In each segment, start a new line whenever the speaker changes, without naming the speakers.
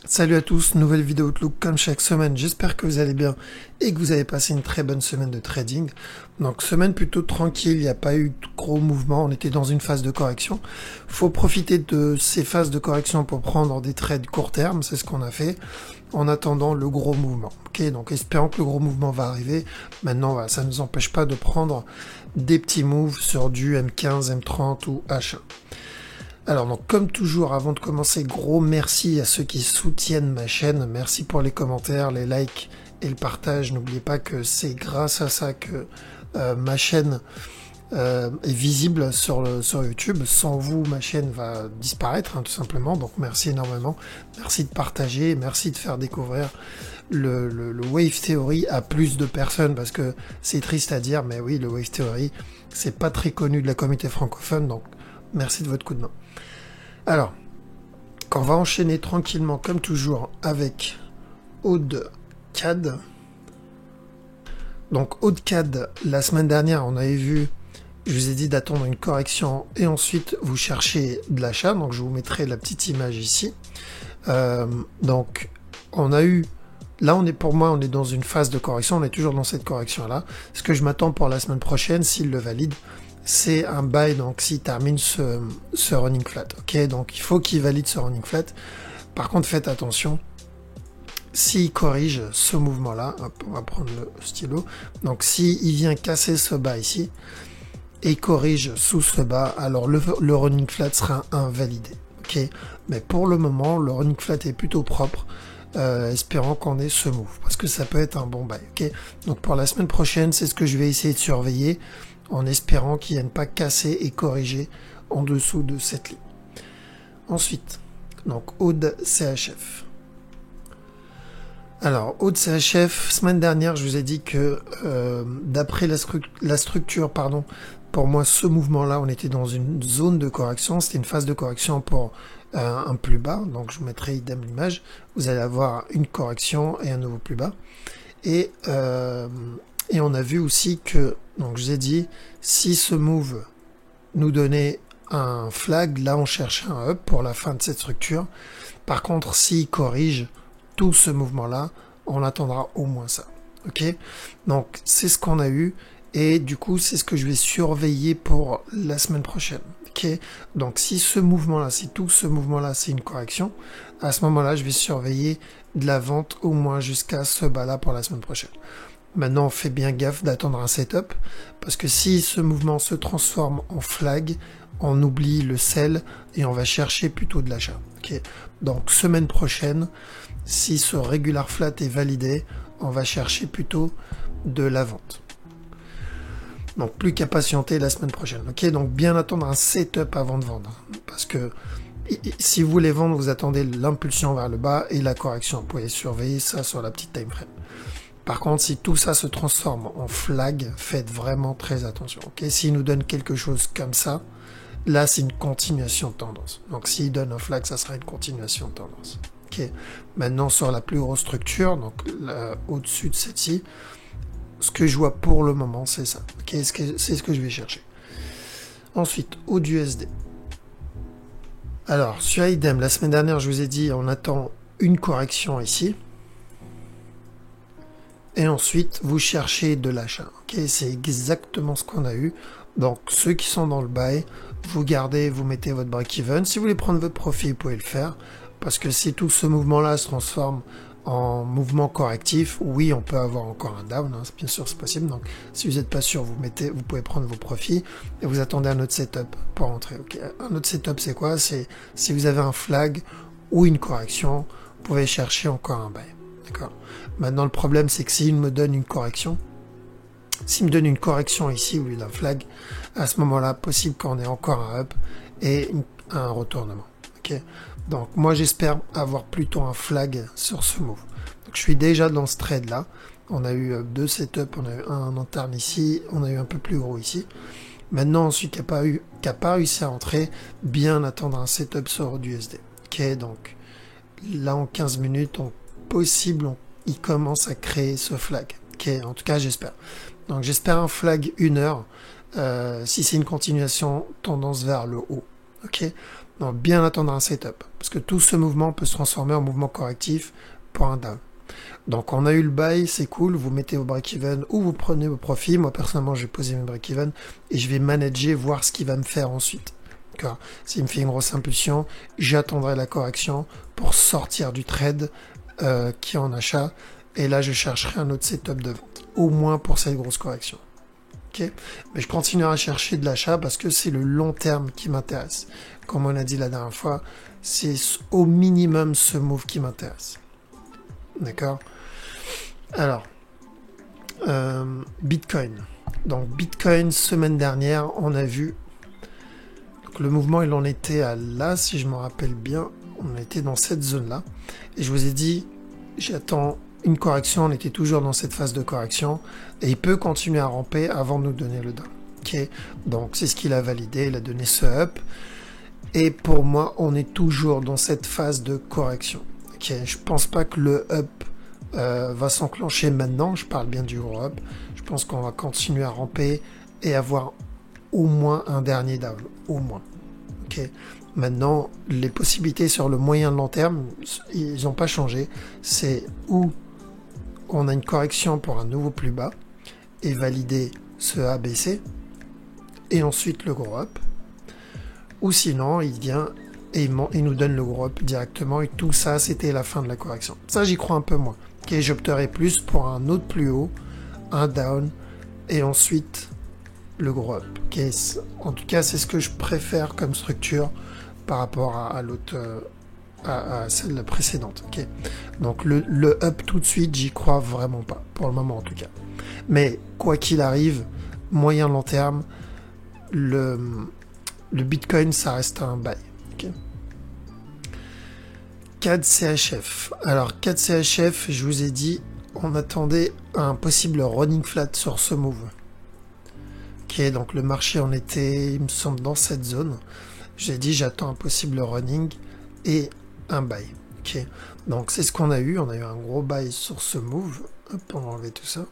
Salut à tous, nouvelle vidéo Outlook comme chaque semaine, j'espère que vous allez bien et que vous avez passé une très bonne semaine de trading. Donc semaine plutôt tranquille, il n'y a pas eu de gros mouvements, on était dans une phase de correction. Faut profiter de ces phases de correction pour prendre des trades court terme, c'est ce qu'on a fait, en attendant le gros mouvement. Ok, donc espérons que le gros mouvement va arriver. Maintenant, voilà, ça ne nous empêche pas de prendre des petits moves sur du M15, M30 ou H1. Alors donc comme toujours, avant de commencer, gros merci à ceux qui soutiennent ma chaîne, merci pour les commentaires, les likes et le partage. N'oubliez pas que c'est grâce à ça que ma chaîne est visible sur YouTube. Sans vous, ma chaîne va disparaître, hein, tout simplement. Donc merci énormément, merci de partager, merci de faire découvrir le Wave Theory à plus de personnes, parce que c'est triste à dire, mais oui, le Wave Theory, c'est pas très connu de la communauté francophone, donc merci de votre coup de main. Alors, on va enchaîner tranquillement, comme toujours, avec AudeCAD. Donc, AudeCAD, la semaine dernière, on avait vu, je vous ai dit d'attendre une correction et ensuite vous cherchez de l'achat. Donc, je vous mettrai la petite image ici. Donc, on a eu, là, pour moi, on est dans une phase de correction. On est toujours dans cette correction-là. Ce que je m'attends pour la semaine prochaine, s'il le valide, c'est un buy, donc s'il termine ce running flat. Ok, donc il faut qu'il valide ce running flat. Par contre, faites attention, s'il corrige ce mouvement-là, on va prendre le stylo, donc s'il vient casser ce bas ici, et corrige sous ce bas, alors le running flat sera invalidé. Ok, mais pour le moment, le running flat est plutôt propre. Espérant qu'on ait ce move, parce que ça peut être un bon buy. Ok, donc pour la semaine prochaine, c'est ce que je vais essayer de surveiller, en espérant qu'il ne vienne pas casser et corriger en dessous de cette ligne. Ensuite, donc Aude CHF. Alors, Aude CHF, semaine dernière, je vous ai dit que d'après la structure, pardon, pour moi, ce mouvement-là, on était dans une zone de correction, c'était une phase de correction pour un plus bas, donc je vous mettrai idem l'image, vous allez avoir une correction et un nouveau plus bas. Et on a vu aussi que, donc je vous ai dit, si ce move nous donnait un flag, là on cherchait un up pour la fin de cette structure. Par contre, s'il corrige tout ce mouvement-là, on attendra au moins ça. Ok, donc c'est ce qu'on a eu, et du coup c'est ce que je vais surveiller pour la semaine prochaine. Ok, donc si ce mouvement-là, si tout ce mouvement-là c'est une correction, à ce moment-là je vais surveiller de la vente au moins jusqu'à ce bas-là pour la semaine prochaine. Maintenant, on fait bien gaffe d'attendre un setup, parce que si ce mouvement se transforme en flag, on oublie le sell et on va chercher plutôt de l'achat. Okay. Donc, semaine prochaine, si ce regular flat est validé, on va chercher plutôt de la vente. Donc, plus qu'à patienter la semaine prochaine. Ok, donc bien attendre un setup avant de vendre, parce que si vous voulez vendre, vous attendez l'impulsion vers le bas et la correction. Vous pouvez surveiller ça sur la petite time frame. Par contre, si tout ça se transforme en flag, faites vraiment très attention. Okay, s'il nous donne quelque chose comme ça, là, c'est une continuation de tendance. Donc, s'il donne un flag, ça sera une continuation de tendance. Okay. Maintenant, sur la plus grosse structure, donc au-dessus de celle-ci, ce que je vois pour le moment, c'est ça. Okay, c'est ce que je vais chercher. Ensuite, AudeUSD. Alors, sur idem, la semaine dernière, je vous ai dit, on attend une correction ici. Et ensuite, vous cherchez de l'achat. Okay, c'est exactement ce qu'on a eu. Donc, ceux qui sont dans le buy, vous gardez, vous mettez votre break-even. Si vous voulez prendre votre profit, vous pouvez le faire. Parce que si tout ce mouvement-là se transforme en mouvement correctif, oui, on peut avoir encore un down. Hein, bien sûr, c'est possible. Donc, si vous n'êtes pas sûr, vous pouvez prendre vos profits et vous attendez un autre setup pour entrer. Okay. Un autre setup, c'est quoi? C'est si vous avez un flag ou une correction, vous pouvez chercher encore un buy. D'accord. Maintenant, le problème, c'est que s'il me donne une correction, s'il me donne une correction ici au lieu d'un flag, à ce moment-là, possible qu'on ait encore un up et un retournement. Okay. Donc, moi, j'espère avoir plutôt un flag sur ce move. Donc, je suis déjà dans ce trade-là. On a eu deux setups, on a eu un interne ici, on a eu un peu plus gros ici. Maintenant, celui qui n'a pas réussi à entrer, bien attendre un setup sur du USD. Ok, donc là, en 15 minutes, il commence à créer ce flag. Okay, en tout cas, j'espère. Donc, j'espère un flag 1 heure. Si c'est une continuation, tendance vers le haut. Ok. Donc bien attendre un setup, parce que tout ce mouvement peut se transformer en mouvement correctif pour un down. Donc on a eu le buy, c'est cool, vous mettez vos break-even ou vous prenez vos profits. Moi personnellement je vais poser mes break-even et je vais manager, voir ce qu'il va me faire ensuite. D'accord. S'il me fait une grosse impulsion, j'attendrai la correction pour sortir du trade qui est en achat. Et là je chercherai un autre setup de vente, au moins pour cette grosse correction. Okay. Mais je continuerai à chercher de l'achat parce que c'est le long terme qui m'intéresse. Comme on a dit la dernière fois, c'est au minimum ce move qui m'intéresse. D'accord. Alors, Bitcoin. Donc Bitcoin, semaine dernière, on a vu donc, le mouvement, il en était à là, si je me rappelle bien, on était dans cette zone-là. Et je vous ai dit, j'attends une correction, on était toujours dans cette phase de correction, et il peut continuer à ramper avant de nous donner le down. Okay. Donc c'est ce qu'il a validé, il a donné ce up. Et pour moi, on est toujours dans cette phase de correction. Okay. Je pense pas que le up va s'enclencher maintenant, je parle bien du gros up. Je pense qu'on va continuer à ramper et avoir au moins un dernier down, au moins. Okay. Maintenant, les possibilités sur le moyen long terme, ils n'ont pas changé. C'est où on a une correction pour un nouveau plus bas et valider ce ABC et ensuite le gros up. Ou sinon, il vient et il nous donne le gros up directement et tout ça, c'était la fin de la correction. Ça, j'y crois un peu moins. Okay, j'opterai plus pour un autre plus haut, un down et ensuite le gros up. Okay, en tout cas, c'est ce que je préfère comme structure par rapport à l'autre, à celle précédente. Okay. Donc le up tout de suite, j'y crois vraiment pas, pour le moment en tout cas. Mais quoi qu'il arrive, moyen long terme, le Bitcoin, ça reste un buy. Okay. CAD CHF. Alors CAD CHF, je vous ai dit, on attendait un possible running flat sur ce move. Ok, donc le marché en était, il me semble, dans cette zone. J'ai dit, j'attends un possible running et un buy. Ok, donc c'est ce qu'on a eu. On a eu un gros buy sur ce move. Hop, on va enlever tout ça.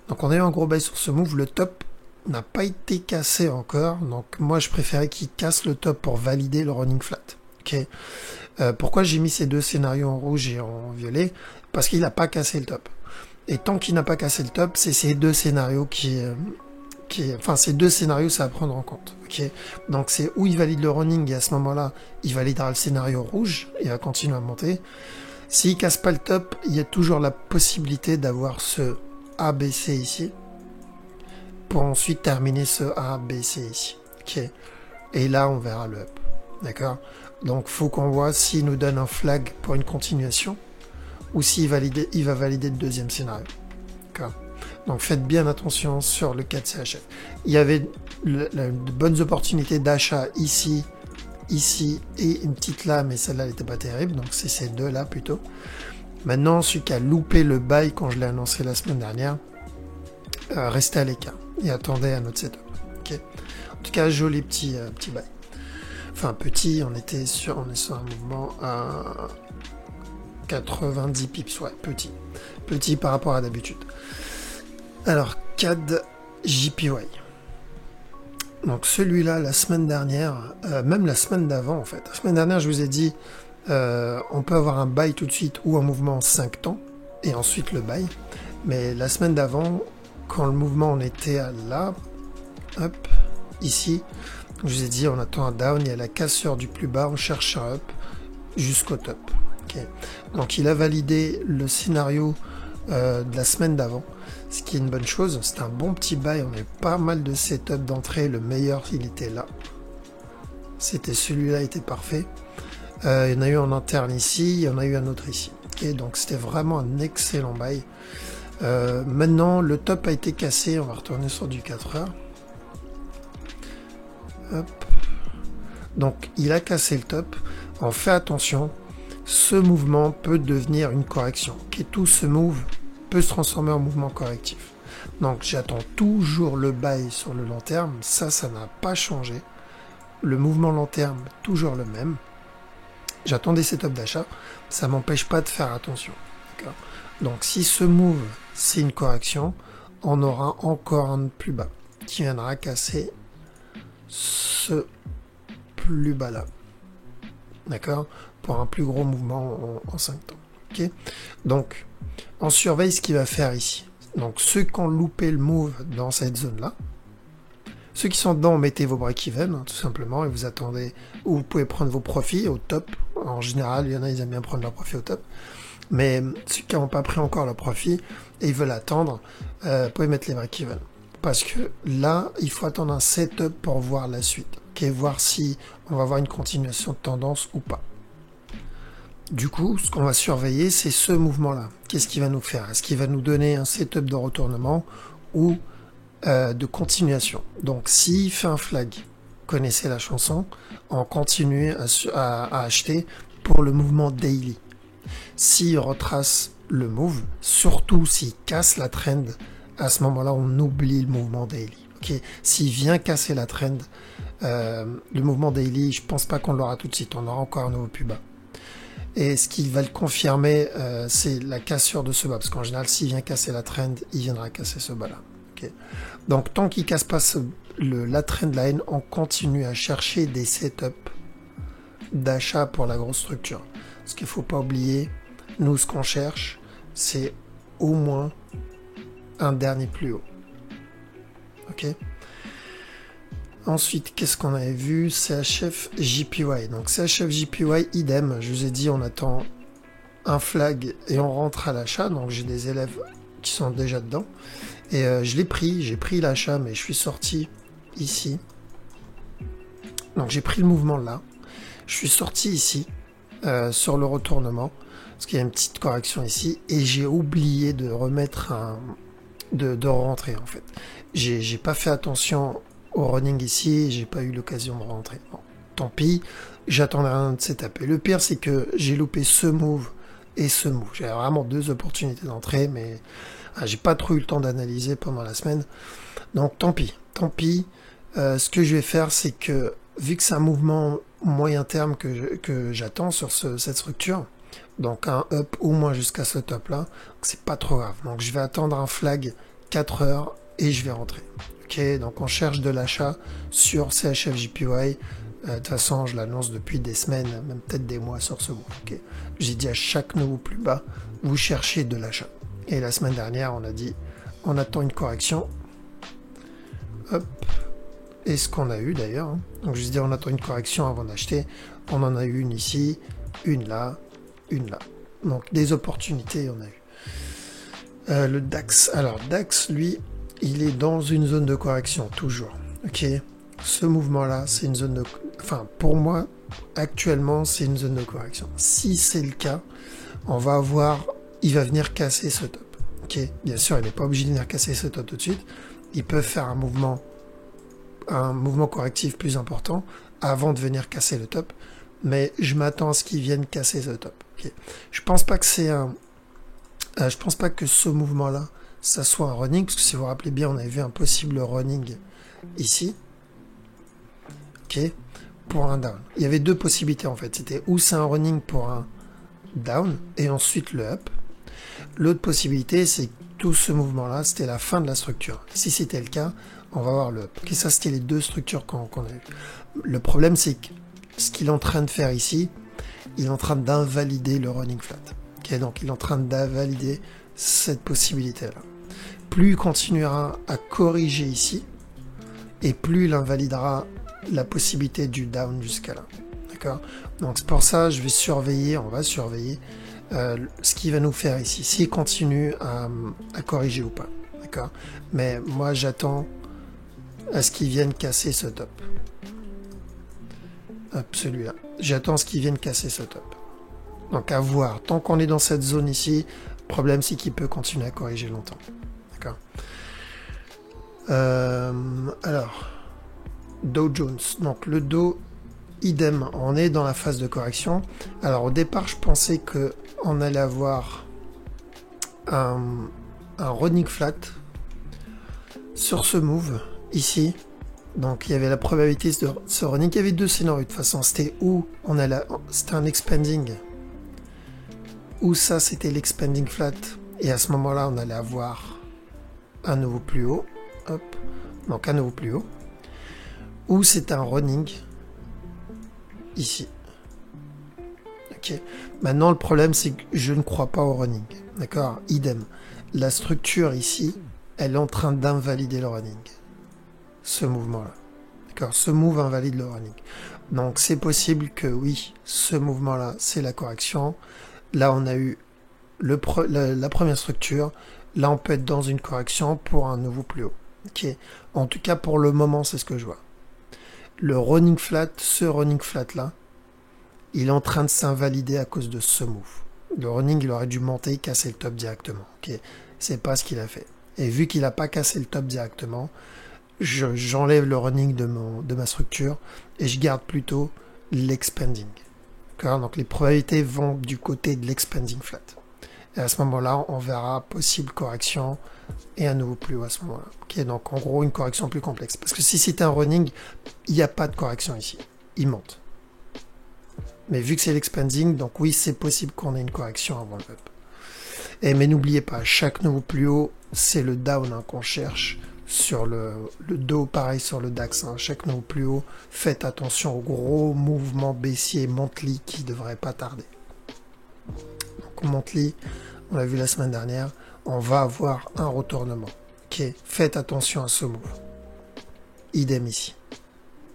Donc on a eu un gros buy sur ce move. Le top n'a pas été cassé encore. Donc moi, je préférais qu'il casse le top pour valider le running flat. Ok. Pourquoi j'ai mis ces deux scénarios en rouge et en violet? Parce qu'il n'a pas cassé le top. Et tant qu'il n'a pas cassé le top, c'est ces deux scénarios enfin ces deux scénarios, c'est à prendre en compte. Okay. Donc c'est où il valide le running et à ce moment-là, il validera le scénario rouge et va continuer à monter. S'il casse pas le top, il y a toujours la possibilité d'avoir ce ABC ici pour ensuite terminer ce ABC ici. Okay. Et là, on verra le up. D'accord. Donc faut qu'on voit s'il nous donne un flag pour une continuation ou s'il va valider le deuxième scénario. D'accord. Donc faites bien attention sur le 4CHF. Il y avait de bonnes opportunités d'achat ici, ici et une petite là, mais celle-là n'était pas terrible, donc c'est ces deux là plutôt. Maintenant, celui qui a loupé le buy quand je l'ai annoncé la semaine dernière, restez à l'écart et attendez un autre setup. Okay. En tout cas, joli petit buy. Enfin petit, on est sur un mouvement à 90 pips, ouais, petit par rapport à d'habitude. Alors, CAD JPY. Donc celui-là, la semaine dernière, même la semaine d'avant en fait. La semaine dernière, je vous ai dit, on peut avoir un buy tout de suite ou un mouvement en 5 temps, et ensuite le buy. Mais la semaine d'avant, quand le mouvement en était à là, hop, ici, je vous ai dit, on attend un down, il y a la cassure du plus bas, on cherche un up jusqu'au top. Okay. Donc il a validé le scénario de la semaine d'avant, ce qui est une bonne chose. C'est un bon petit buy, on a eu pas mal de setup d'entrée, le meilleur il était là, c'était celui-là, était parfait. Il y en a eu en interne ici, il y en a eu un autre ici. Okay, donc c'était vraiment un excellent buy. Maintenant le top a été cassé, on va retourner sur du 4 heures. Hop. Donc il a cassé le top, on fait attention, ce mouvement peut devenir une correction, et tout ce move peut se transformer en mouvement correctif. Donc j'attends toujours le buy sur le long terme, ça n'a pas changé. Le mouvement long terme, toujours le même. J'attends des setups d'achat, ça m'empêche pas de faire attention. Donc si ce move c'est une correction, on aura encore un plus bas qui viendra casser ce plus bas là. d'accord, pour un plus gros mouvement en 5 temps. Ok, donc on surveille ce qu'il va faire ici. Donc ceux qui ont loupé le move dans cette zone-là, ceux qui sont dedans, mettez vos break-even, hein, tout simplement, et vous attendez, ou vous pouvez prendre vos profits au top. En général, il y en a, ils aiment bien prendre leur profit au top. Mais ceux qui n'ont pas pris encore leur profit et ils veulent attendre, vous pouvez mettre les break-even. Parce que là, il faut attendre un setup pour voir la suite. Okay, voir si on va avoir une continuation de tendance ou pas. Du coup, ce qu'on va surveiller, c'est ce mouvement-là. Qu'est-ce qu'il va nous faire? Est-ce qu'il va nous donner un setup de retournement ou de continuation? Donc, s'il fait un flag, connaissez la chanson, on continue à acheter pour le mouvement daily. S'il retrace le move, surtout s'il casse la trend, à ce moment-là, on oublie le mouvement daily. Okay, s'il vient casser la trend, le mouvement daily, je pense pas qu'on l'aura tout de suite. On aura encore un nouveau plus bas. Et ce qui va le confirmer, c'est la cassure de ce bas. Parce qu'en général, s'il vient casser la trend, il viendra casser ce bas-là. Okay. Donc, tant qu'il casse pas la trend line, on continue à chercher des setups d'achat pour la grosse structure. Ce qu'il faut pas oublier, nous, ce qu'on cherche, c'est au moins un dernier plus haut. Ok. Ensuite, qu'est-ce qu'on avait vu? CHF JPY. Donc CHF JPY, idem. Je vous ai dit, on attend un flag et on rentre à l'achat. Donc j'ai des élèves qui sont déjà dedans. Et je l'ai pris. J'ai pris l'achat, mais je suis sorti ici. Donc j'ai pris le mouvement là. Je suis sorti ici sur le retournement. Parce qu'il y a une petite correction ici. Et j'ai oublié de remettre de rentrer en fait. J'ai pas fait attention au running ici, j'ai pas eu l'occasion de rentrer. Bon, tant pis, j'attendrai un de ces tapés. Le pire, c'est que j'ai loupé ce move et ce move. J'avais vraiment deux opportunités d'entrée, mais j'ai pas trop eu le temps d'analyser pendant la semaine. Donc tant pis, tant pis. Ce que je vais faire, c'est que vu que c'est un mouvement moyen terme que j'attends sur cette structure, donc un up au moins jusqu'à ce top là, c'est pas trop grave. Donc je vais attendre un flag 4 heures et je vais rentrer. Ok, donc on cherche de l'achat sur CHF-JPY. De toute façon, je l'annonce depuis des semaines, même peut-être des mois sur ce move. Okay. J'ai dit à chaque nouveau plus bas, vous cherchez de l'achat. Et la semaine dernière, on a dit, on attend une correction. Hop. Et ce qu'on a eu d'ailleurs. Hein. Donc je dis, on attend une correction avant d'acheter. On en a eu une ici, une là, une là. Donc des opportunités, on a eu. Le DAX. Alors DAX, lui, il est dans une zone de correction, toujours. Ok. Ce mouvement-là, c'est une zone de... Enfin, pour moi, actuellement, c'est une zone de correction. Si c'est le cas, on va avoir... Il va venir casser ce top. Ok. Bien sûr, il n'est pas obligé de venir casser ce top tout de suite. Il peut faire un mouvement correctif plus important avant de venir casser le top. Mais je m'attends à ce qu'il vienne casser ce top. Okay. Je pense pas que c'est un... je pense pas que ce mouvement-là, ça soit un running, parce que si vous vous rappelez bien, on avait vu un possible running ici. Ok, pour un down. Il y avait deux possibilités en fait. C'était ou c'est un running pour un down et ensuite le up. L'autre possibilité, c'est que tout ce mouvement-là, c'était la fin de la structure. Si c'était le cas, on va voir le up. Ok, ça c'était les deux structures qu'on a eues. Le problème, c'est que ce qu'il est en train de faire ici, il est en train d'invalider le running flat. Ok, donc il est en train d'invalider cette possibilité-là. Plus il continuera à corriger ici, et plus il invalidera la possibilité du down jusqu'à là. D'accord? Donc c'est pour ça je vais surveiller, on va surveiller ce qu'il va nous faire ici, s'il continue à corriger ou pas. D'accord? Mais moi j'attends à ce qu'il vienne casser ce top. Hop, celui-là. J'attends à ce qu'il vienne casser ce top. Donc à voir. Tant qu'on est dans cette zone ici, le problème c'est qu'il peut continuer à corriger longtemps. D'accord? Alors, Dow Jones. Donc le Dow, idem, on est dans la phase de correction. Alors au départ, je pensais que on allait avoir un running flat sur ce move ici. Donc il y avait la probabilité de ce running. Il y avait deux scénarios de toute façon. C'était où on allait, c'était un expanding, ou ça c'était l'expanding flat. Et à ce moment-là, on allait avoir un nouveau plus haut. Hop. Donc un nouveau plus haut. Ou c'est un running ici. Ok. Maintenant, le problème, c'est que je ne crois pas au running. D'accord? Idem. La structure ici, elle est en train d'invalider le running. Ce mouvement-là. D'accord? Ce move invalide le running. Donc, c'est possible que oui, ce mouvement-là, c'est la correction. Là, on a eu la première structure. Là, on peut être dans une correction pour un nouveau plus haut. Ok. En tout cas, pour le moment, c'est ce que je vois. Le running flat, ce running flat-là, il est en train de s'invalider à cause de ce move. Le running, il aurait dû monter et casser le top directement. Okay, c'est pas ce qu'il a fait. Et vu qu'il n'a pas cassé le top directement, j'enlève le running de ma structure et je garde plutôt l'expanding. Donc les probabilités vont du côté de l'expanding flat. Et à ce moment-là, on verra possible correction et un nouveau plus haut à ce moment-là. Okay, donc en gros, une correction plus complexe. Parce que si c'était un running, il n'y a pas de correction ici. Il monte. Mais vu que c'est l'expanding, donc oui, c'est possible qu'on ait une correction avant le up. Mais n'oubliez pas, chaque nouveau plus haut, c'est le down hein, qu'on cherche. Sur le dos, pareil sur le DAX. Hein, chaque nouveau plus haut, faites attention au gros mouvement baissier monthly qui ne devrait pas tarder. Donc monthly, on l'a vu la semaine dernière, on va avoir un retournement. Okay. Faites attention à ce move. Idem ici.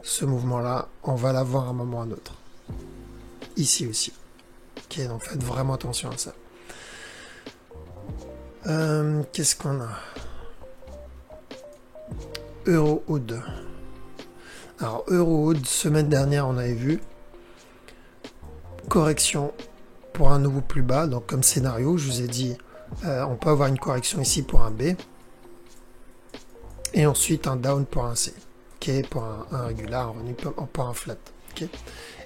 Ce mouvement-là, on va l'avoir à un moment ou à un autre. Ici aussi. Ok, donc faites vraiment attention à ça. Qu'est-ce qu'on a? Euro-Oud. Alors, Euro-Oud, semaine dernière, on avait vu correction pour un nouveau plus bas. Donc, comme scénario, je vous ai dit, on peut avoir une correction ici pour un B. Et ensuite, un down pour un C. Ok, pour un régular, pour un flat. Ok.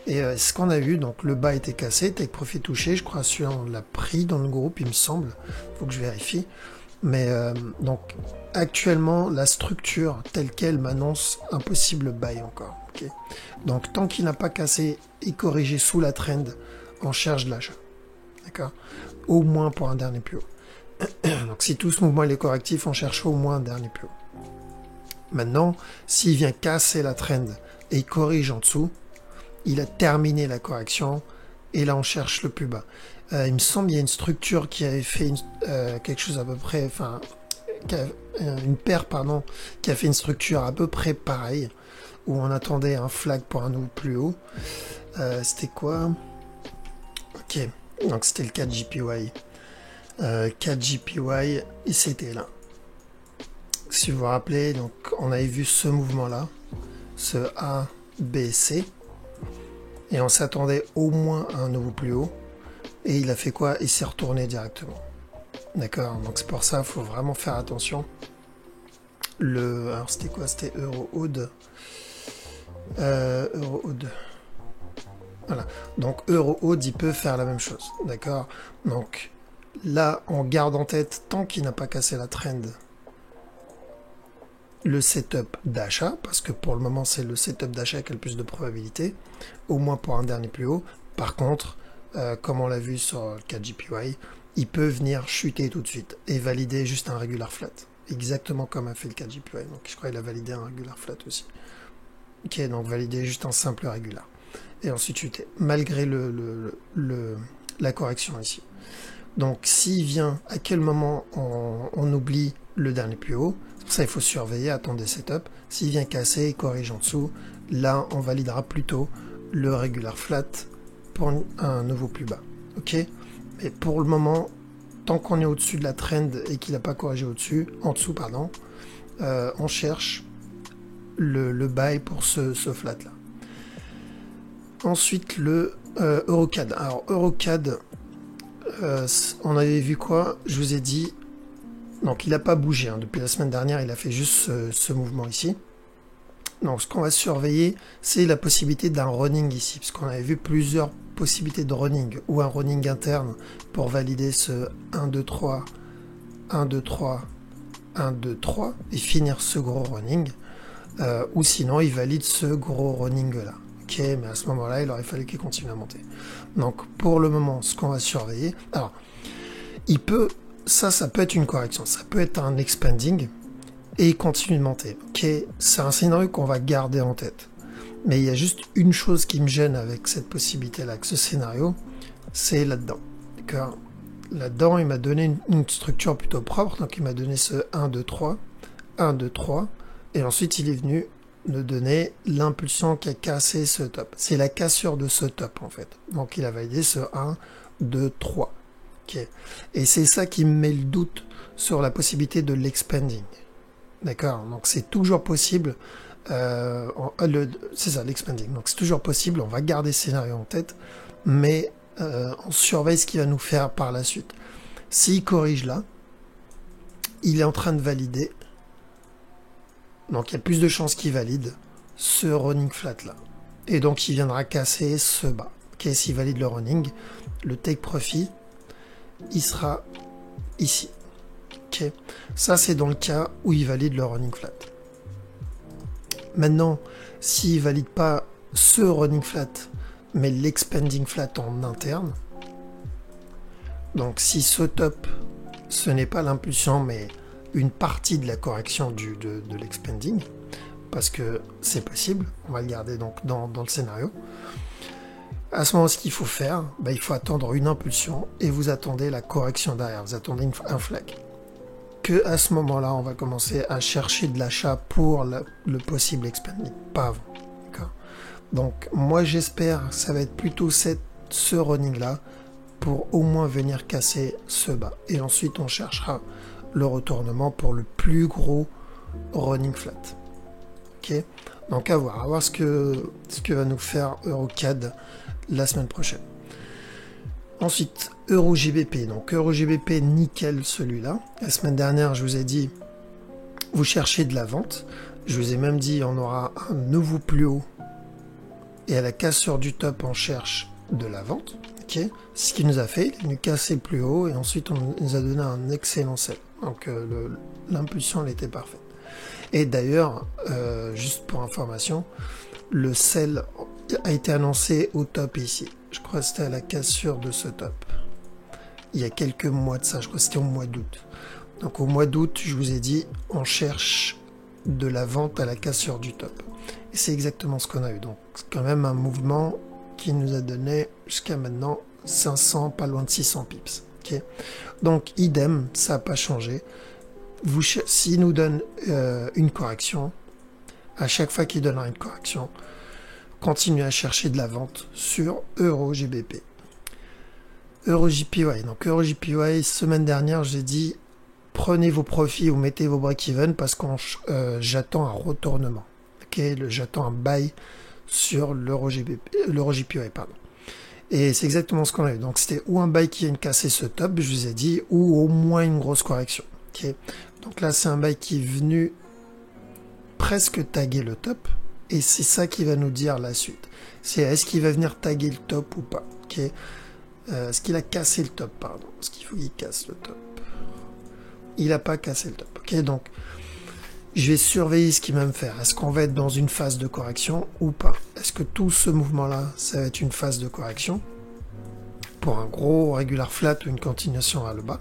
Et ce qu'on a vu, donc le bas était cassé, take profit touché, je crois celui-là on l'a pris dans le groupe, il me semble, faut que je vérifie. Mais donc actuellement la structure telle qu'elle m'annonce un possible buy encore. Okay. Donc tant qu'il n'a pas cassé et corrigé sous la trend, on cherche de l'achat. D'accord? Au moins pour un dernier plus haut. Donc si tout ce mouvement est correctif, on cherche au moins un dernier plus haut. Maintenant, s'il vient casser la trend et il corrige en dessous, il a terminé la correction et là on cherche le plus bas. Il me semble qu'il y a une structure qui avait fait quelque chose à peu près, enfin une paire pardon, qui a fait une structure à peu près pareille où on attendait un flag pour un nouveau plus haut. C'était quoi? Ok, donc c'était le 4 JPY. 4 JPY et c'était là. Si vous vous rappelez, donc on avait vu ce mouvement là, ce A, B, C. Et on s'attendait au moins à un nouveau plus haut. Et il a fait quoi? Il s'est retourné directement. D'accord? Donc c'est pour ça, il faut vraiment faire attention. Alors c'était quoi? C'était Euro-Oud. Euro-Oud. Voilà. Donc Euro-Oud, il peut faire la même chose. D'accord? Donc là, on garde en tête, tant qu'il n'a pas cassé la trend, le setup d'achat, parce que pour le moment c'est le setup d'achat qui a le plus de probabilité, au moins pour un dernier plus haut. Par contre, comme on l'a vu sur le 4 JPY, il peut venir chuter tout de suite et valider juste un regular flat, exactement comme a fait le 4 JPY. Donc je crois qu'il a validé un regular flat aussi. Ok, donc valider juste un simple regular et ensuite chuter, malgré la correction ici. Donc s'il vient, à quel moment on oublie le dernier plus haut? Pour ça, il faut surveiller, attendre des setups. S'il vient casser et corrige en dessous, là, on validera plutôt le regular flat pour un nouveau plus bas. Ok? Mais pour le moment, tant qu'on est au-dessus de la trend et qu'il n'a pas corrigé en dessous, pardon, on cherche le buy pour ce flat-là. Ensuite, le Eurocad. Alors, Eurocad, on avait vu quoi? Je vous ai dit... Donc il n'a pas bougé, hein. Depuis la semaine dernière, il a fait juste ce mouvement ici. Donc ce qu'on va surveiller, c'est la possibilité d'un running ici, parce qu'on avait vu plusieurs possibilités de running, ou un running interne pour valider ce 1, 2, 3, 1, 2, 3, 1, 2, 3, et finir ce gros running, ou sinon il valide ce gros running là. Ok, mais à ce moment-là, il aurait fallu qu'il continue à monter. Donc pour le moment, ce qu'on va surveiller, alors il peut... Ça peut être une correction, ça peut être un expanding et il continue de monter. Ok, c'est un scénario qu'on va garder en tête. Mais il y a juste une chose qui me gêne avec cette possibilité-là, avec ce scénario, c'est là-dedans. D'accord. Là-dedans, il m'a donné une structure plutôt propre, donc il m'a donné ce 1, 2, 3, 1, 2, 3, et ensuite il est venu me donner l'impulsion qui a cassé ce top. C'est la cassure de ce top en fait. Donc il a validé ce 1, 2, 3. Okay. Et c'est ça qui me met le doute sur la possibilité de l'expanding. D'accord. Donc c'est toujours possible. C'est ça, l'expanding. Donc c'est toujours possible. On va garder ce scénario en tête, mais on surveille ce qu'il va nous faire par la suite. S'il corrige là, il est en train de valider. Donc il y a plus de chances qu'il valide ce running flat là. Et donc il viendra casser ce bas. Okay, s'il valide le running, le take profit, il sera ici. Okay. Ça c'est dans le cas où il valide le running flat. Maintenant, s'il valide pas ce running flat, mais l'expanding flat en interne, donc si ce top, ce n'est pas l'impulsion, mais une partie de la correction de l'expanding, parce que c'est possible, on va le garder donc dans le scénario. À ce moment, ce qu'il faut faire, il faut attendre une impulsion et vous attendez la correction derrière, vous attendez un flag. Que à ce moment-là, on va commencer à chercher de l'achat pour le possible expanding, pas avant. Donc moi j'espère que ça va être plutôt ce running-là pour au moins venir casser ce bas. Et ensuite on cherchera le retournement pour le plus gros running flat. Ok. Donc à voir ce que va nous faire EuroCAD la semaine prochaine. Ensuite, EuroGBP. Donc EuroGBP, nickel celui-là. La semaine dernière, je vous ai dit, vous cherchez de la vente. Je vous ai même dit, on aura un nouveau plus haut. Et à la cassure du top, on cherche de la vente. Okay. Ce qu'il nous a fait, il nous cassé le plus haut et ensuite on nous a donné un excellent sell. Donc l'impulsion, elle était parfaite. Et d'ailleurs, juste pour information, le sell a été annoncé au top ici. Je crois que c'était à la cassure de ce top. Il y a quelques mois de ça, je crois que c'était au mois d'août. Donc au mois d'août, je vous ai dit, on cherche de la vente à la cassure du top. Et c'est exactement ce qu'on a eu. Donc c'est quand même un mouvement qui nous a donné jusqu'à maintenant 500, pas loin de 600 pips. Okay. Donc idem, ça n'a pas changé. S'il nous donne une correction, à chaque fois qu'il donnera une correction, continuez à chercher de la vente sur EuroGBP. EuroJPY. Donc EuroJPY, semaine dernière, j'ai dit prenez vos profits ou mettez vos break-even parce que j'attends un retournement. Okay, j'attends un buy sur l'EuroJPY, pardon. Et c'est exactement ce qu'on a eu. Donc c'était ou un buy qui vient casser ce top, je vous ai dit, ou au moins une grosse correction. Okay. Donc là, c'est un buy qui est venu presque taguer le top. Et c'est ça qui va nous dire la suite. C'est est-ce qu'il va venir taguer le top ou pas. Okay. Est-ce qu'il a cassé le top, pardon. Est-ce qu'il faut qu'il casse le top. Il n'a pas cassé le top. Okay. Donc, je vais surveiller ce qu'il va me faire. Est-ce qu'on va être dans une phase de correction ou pas? Est-ce que tout ce mouvement-là, ça va être une phase de correction pour un gros regular flat ou une continuation à le bas?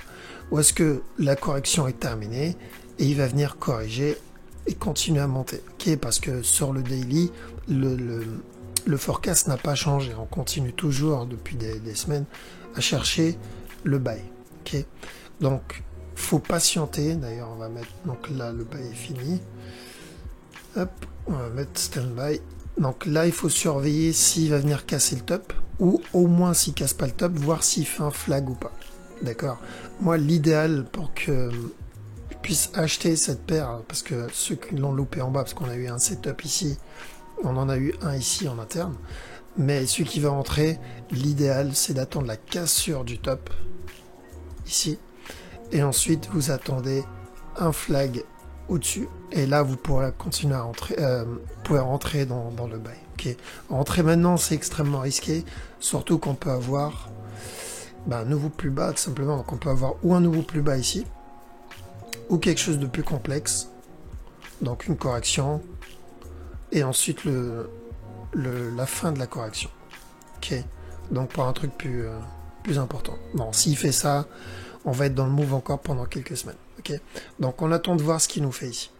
Ou est-ce que la correction est terminée et il va venir corriger et continuer à monter? Okay, parce que sur le daily, le forecast n'a pas changé. On continue toujours depuis des semaines à chercher le buy. Okay, donc, faut patienter. D'ailleurs, on va mettre, donc là, le buy est fini. Hop, on va mettre stand-by. Donc là, il faut surveiller s'il va venir casser le top, ou au moins s'il casse pas le top, voir s'il fait un flag ou pas. D'accord. Moi, l'idéal pour que je puisse acheter cette paire, parce que ceux qui l'ont loupé en bas, parce qu'on a eu un setup ici, on en a eu un ici en interne, mais celui qui va entrer, l'idéal, c'est d'attendre la cassure du top, ici, et ensuite vous attendez un flag au-dessus et là vous pourrez continuer à rentrer, rentrer dans le buy. Okay. Rentrer maintenant c'est extrêmement risqué, surtout qu'on peut avoir un nouveau plus bas tout simplement. Donc on peut avoir ou un nouveau plus bas ici ou quelque chose de plus complexe, donc une correction et ensuite la fin de la correction. Okay. Donc pour un truc plus important. Bon, s'il fait ça, on va être dans le move encore pendant quelques semaines. Okay. Donc on attend de voir ce qu'il nous fait ici.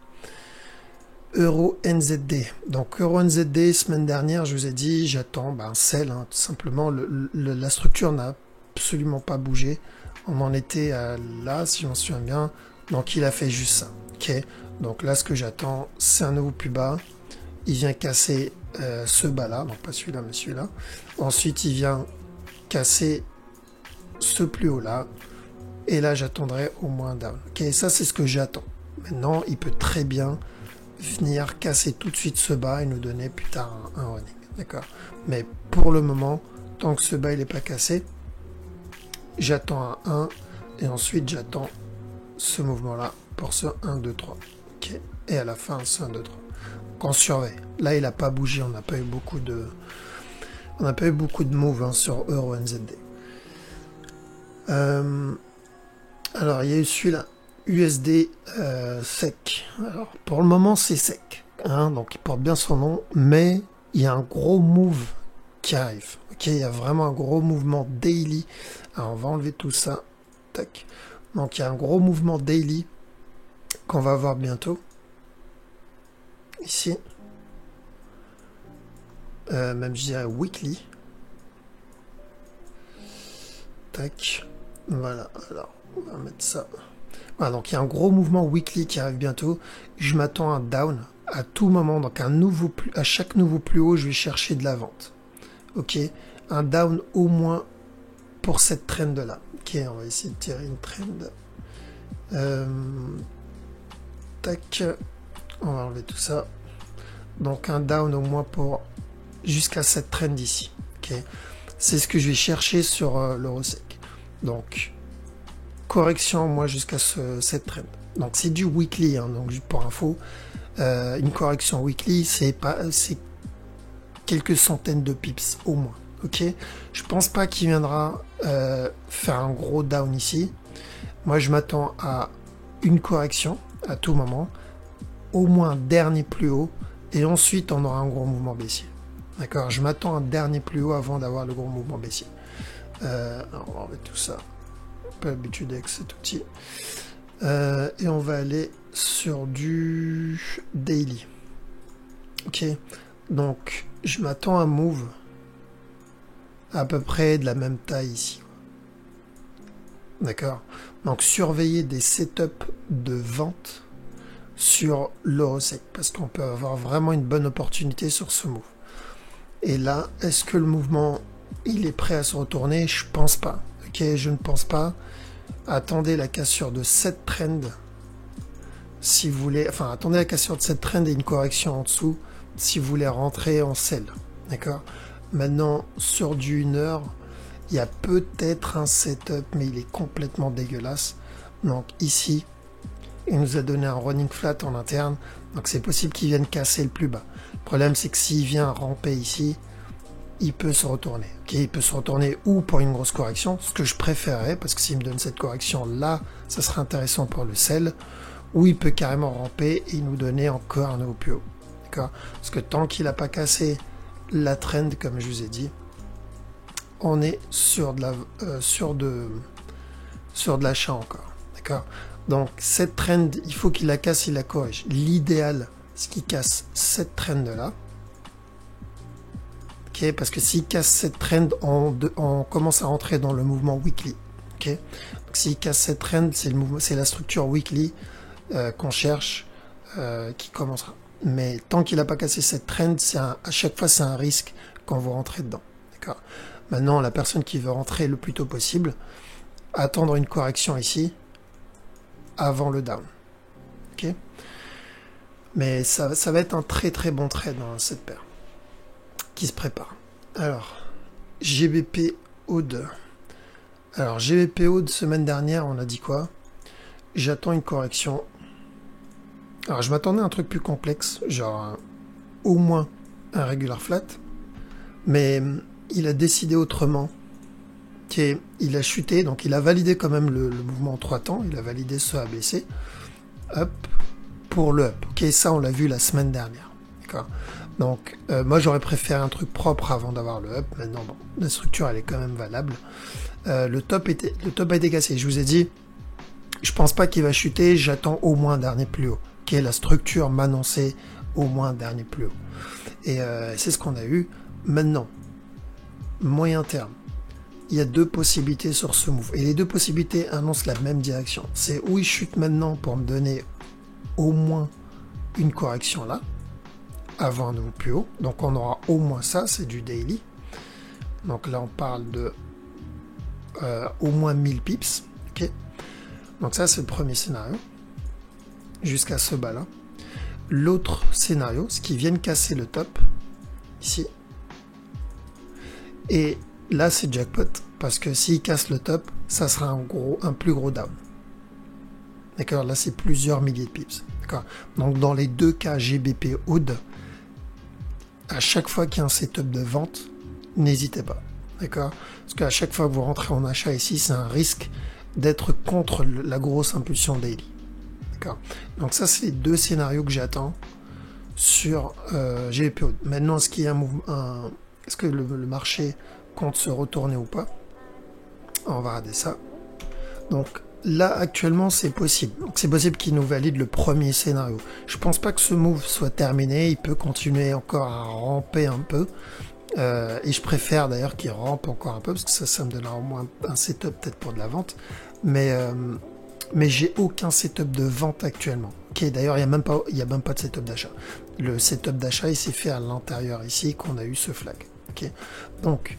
Euro NZD. Donc Euro NZD, semaine dernière, je vous ai dit, j'attends un sell, tout simplement. La structure n'a absolument pas bougé. On en était à là, si je m'en souviens bien. Donc il a fait juste ça. Ok. Donc là, ce que j'attends, c'est un nouveau plus bas. Il vient casser ce bas là, donc pas celui-là, mais celui-là. Ensuite, il vient casser ce plus haut là. Et là, j'attendrai au moins un down. Ok, ça c'est ce que j'attends. Maintenant, il peut très bien venir casser tout de suite ce bas et nous donner plus tard un running. D'accord. Mais pour le moment, tant que ce bas il n'est pas cassé, j'attends un 1 et ensuite j'attends ce mouvement là pour ce 1, 2, 3. Ok. Et à la fin, ce 1, 2, 3. Donc on surveille. Là, il n'a pas bougé, on n'a pas eu beaucoup de moves sur Euro NZD. Alors, il y a eu celui-là, USD sec. Alors, pour le moment, c'est sec. Hein, donc, il porte bien son nom, mais il y a un gros move qui arrive. Ok, il y a vraiment un gros mouvement daily. Alors, on va enlever tout ça. Tac. Donc, il y a un gros mouvement daily qu'on va voir bientôt. Ici. Même, je dirais weekly. Tac. Voilà. Alors, on va mettre ça. Voilà, donc il y a un gros mouvement weekly qui arrive bientôt. Je m'attends à un down à tout moment. Donc à chaque nouveau plus haut, je vais chercher de la vente. Ok. Un down au moins pour cette trend là. Ok, on va essayer de tirer une trend. Tac. On va enlever tout ça. Donc un down au moins pour jusqu'à cette trend ici. Ok. C'est ce que je vais chercher sur l'euro sec. Donc correction moi jusqu'à cette trend. Donc c'est du weekly, hein, donc juste pour info, une correction weekly c'est quelques centaines de pips au moins. Ok, je pense pas qu'il viendra faire un gros down ici. Moi je m'attends à une correction à tout moment, au moins un dernier plus haut, et ensuite on aura un gros mouvement baissier. D'accord, je m'attends à un dernier plus haut avant d'avoir le gros mouvement baissier. Alors on va enlever tout ça. Pas l'habitude avec cet outil. Et on va aller sur du daily. Ok, donc je m'attends à un move à peu près de la même taille ici. D'accord, donc surveiller des setups de vente sur l'euro sec parce qu'on peut avoir vraiment une bonne opportunité sur ce move. Et là, est-ce que le mouvement il est prêt à se retourner? Je pense pas. Ok, je ne pense pas. Attendez la cassure de cette trend si vous voulez, enfin attendez la cassure de cette trend et une correction en dessous si vous voulez rentrer en sell. D'accord. Maintenant sur du 1 heure, il y a peut-être un setup mais il est complètement dégueulasse. Donc ici, il nous a donné un running flat en interne, donc c'est possible qu'il vienne casser le plus bas. Le problème c'est que s'il vient ramper ici, il peut se retourner. Okay, il peut se retourner ou pour une grosse correction, ce que je préférerais, parce que s'il me donne cette correction là, ça serait intéressant pour le sell, ou il peut carrément ramper et nous donner encore un nouveau plus haut. D'accord? Parce que tant qu'il n'a pas cassé la trend, comme je vous ai dit, on est sur de l'achat encore. D'accord? Donc cette trend, il faut qu'il la casse, il la corrige. L'idéal, c'est qu'il casse cette trend là. Okay, parce que s'il casse cette trend, on commence à rentrer dans le mouvement weekly. Okay, donc s'il casse cette trend, c'est la structure weekly qu'on cherche qui commencera. Mais tant qu'il n'a pas cassé cette trend, à chaque fois c'est un risque quand vous rentrez dedans. D'accord. Maintenant, la personne qui veut rentrer le plus tôt possible, attendre une correction ici avant le down. Okay, mais ça va être un très très bon trade dans cette paire qui se prépare. Alors, GBP Aude. Alors, GBP Aude, semaine dernière, on a dit quoi? J'attends une correction. Alors, je m'attendais à un truc plus complexe, genre au moins un regular flat, mais il a décidé autrement. Il a chuté, donc il a validé quand même le mouvement en 3 temps, il a validé ce ABC, up, pour le up. Ok, ça on l'a vu la semaine dernière. D'accord. Donc, moi j'aurais préféré un truc propre avant d'avoir le up. Maintenant, bon, la structure elle est quand même valable. Le top a été cassé. Je vous ai dit, je pense pas qu'il va chuter. J'attends au moins un dernier plus haut. Okay, la structure m'annonçait au moins un dernier plus haut. Et c'est ce qu'on a eu. Maintenant, moyen terme, il y a deux possibilités sur ce move. Et les deux possibilités annoncent la même direction. C'est où il chute maintenant pour me donner au moins une correction là, avant un nouveau plus haut. Donc on aura au moins ça, c'est du daily. Donc là on parle de au moins 1000 pips. Ok. Donc ça c'est le premier scénario. Jusqu'à ce bas là. L'autre scénario, c'est qu'ils viennent casser le top. Ici. Et là c'est jackpot. Parce que s'ils cassent le top, ça sera un plus gros down. D'accord. Là c'est plusieurs milliers de pips. D'accord. Donc dans les deux cas GBP Oud, à chaque fois qu'il y a un setup de vente, n'hésitez pas. D'accord. Parce qu'à chaque fois que vous rentrez en achat ici, c'est un risque d'être contre la grosse impulsion daily. D'accord. Donc ça, c'est les deux scénarios que j'attends sur GBP. Maintenant, est-ce qu'il y a est-ce que le marché compte se retourner ou pas? On va regarder ça. Donc là, actuellement, c'est possible. Donc c'est possible qu'il nous valide le premier scénario. Je pense pas que ce move soit terminé. Il peut continuer encore à ramper un peu. Et je préfère d'ailleurs qu'il rampe encore un peu, parce que ça me donnera au moins un setup peut-être pour de la vente. Mais j'ai aucun setup de vente actuellement. Ok, d'ailleurs, il n'y a même pas de setup d'achat. Le setup d'achat, il s'est fait à l'intérieur ici, qu'on a eu ce flag. Ok, donc,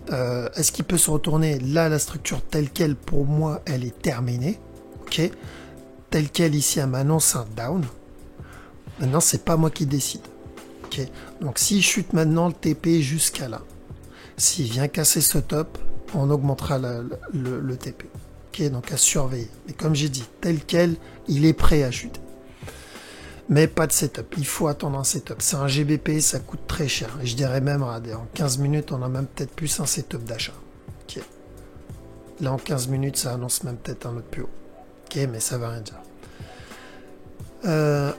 est-ce qu'il peut se retourner? Là, la structure telle qu'elle, pour moi, elle est terminée. Ok, telle qu'elle ici, elle m'annonce un down. Maintenant, c'est pas moi qui décide. Okay. Donc s'il chute maintenant le TP jusqu'à là, s'il vient casser ce top, on augmentera le TP. Okay, donc à surveiller. Mais comme j'ai dit, tel quel, il est prêt à chuter. Mais pas de setup. Il faut attendre un setup. C'est un GBP, ça coûte très cher. Et je dirais même, regardez, en 15 minutes, on a même peut-être plus un setup d'achat. Okay. Là, en 15 minutes, ça annonce même peut-être un autre plus haut. Ok, mais ça va rien dire.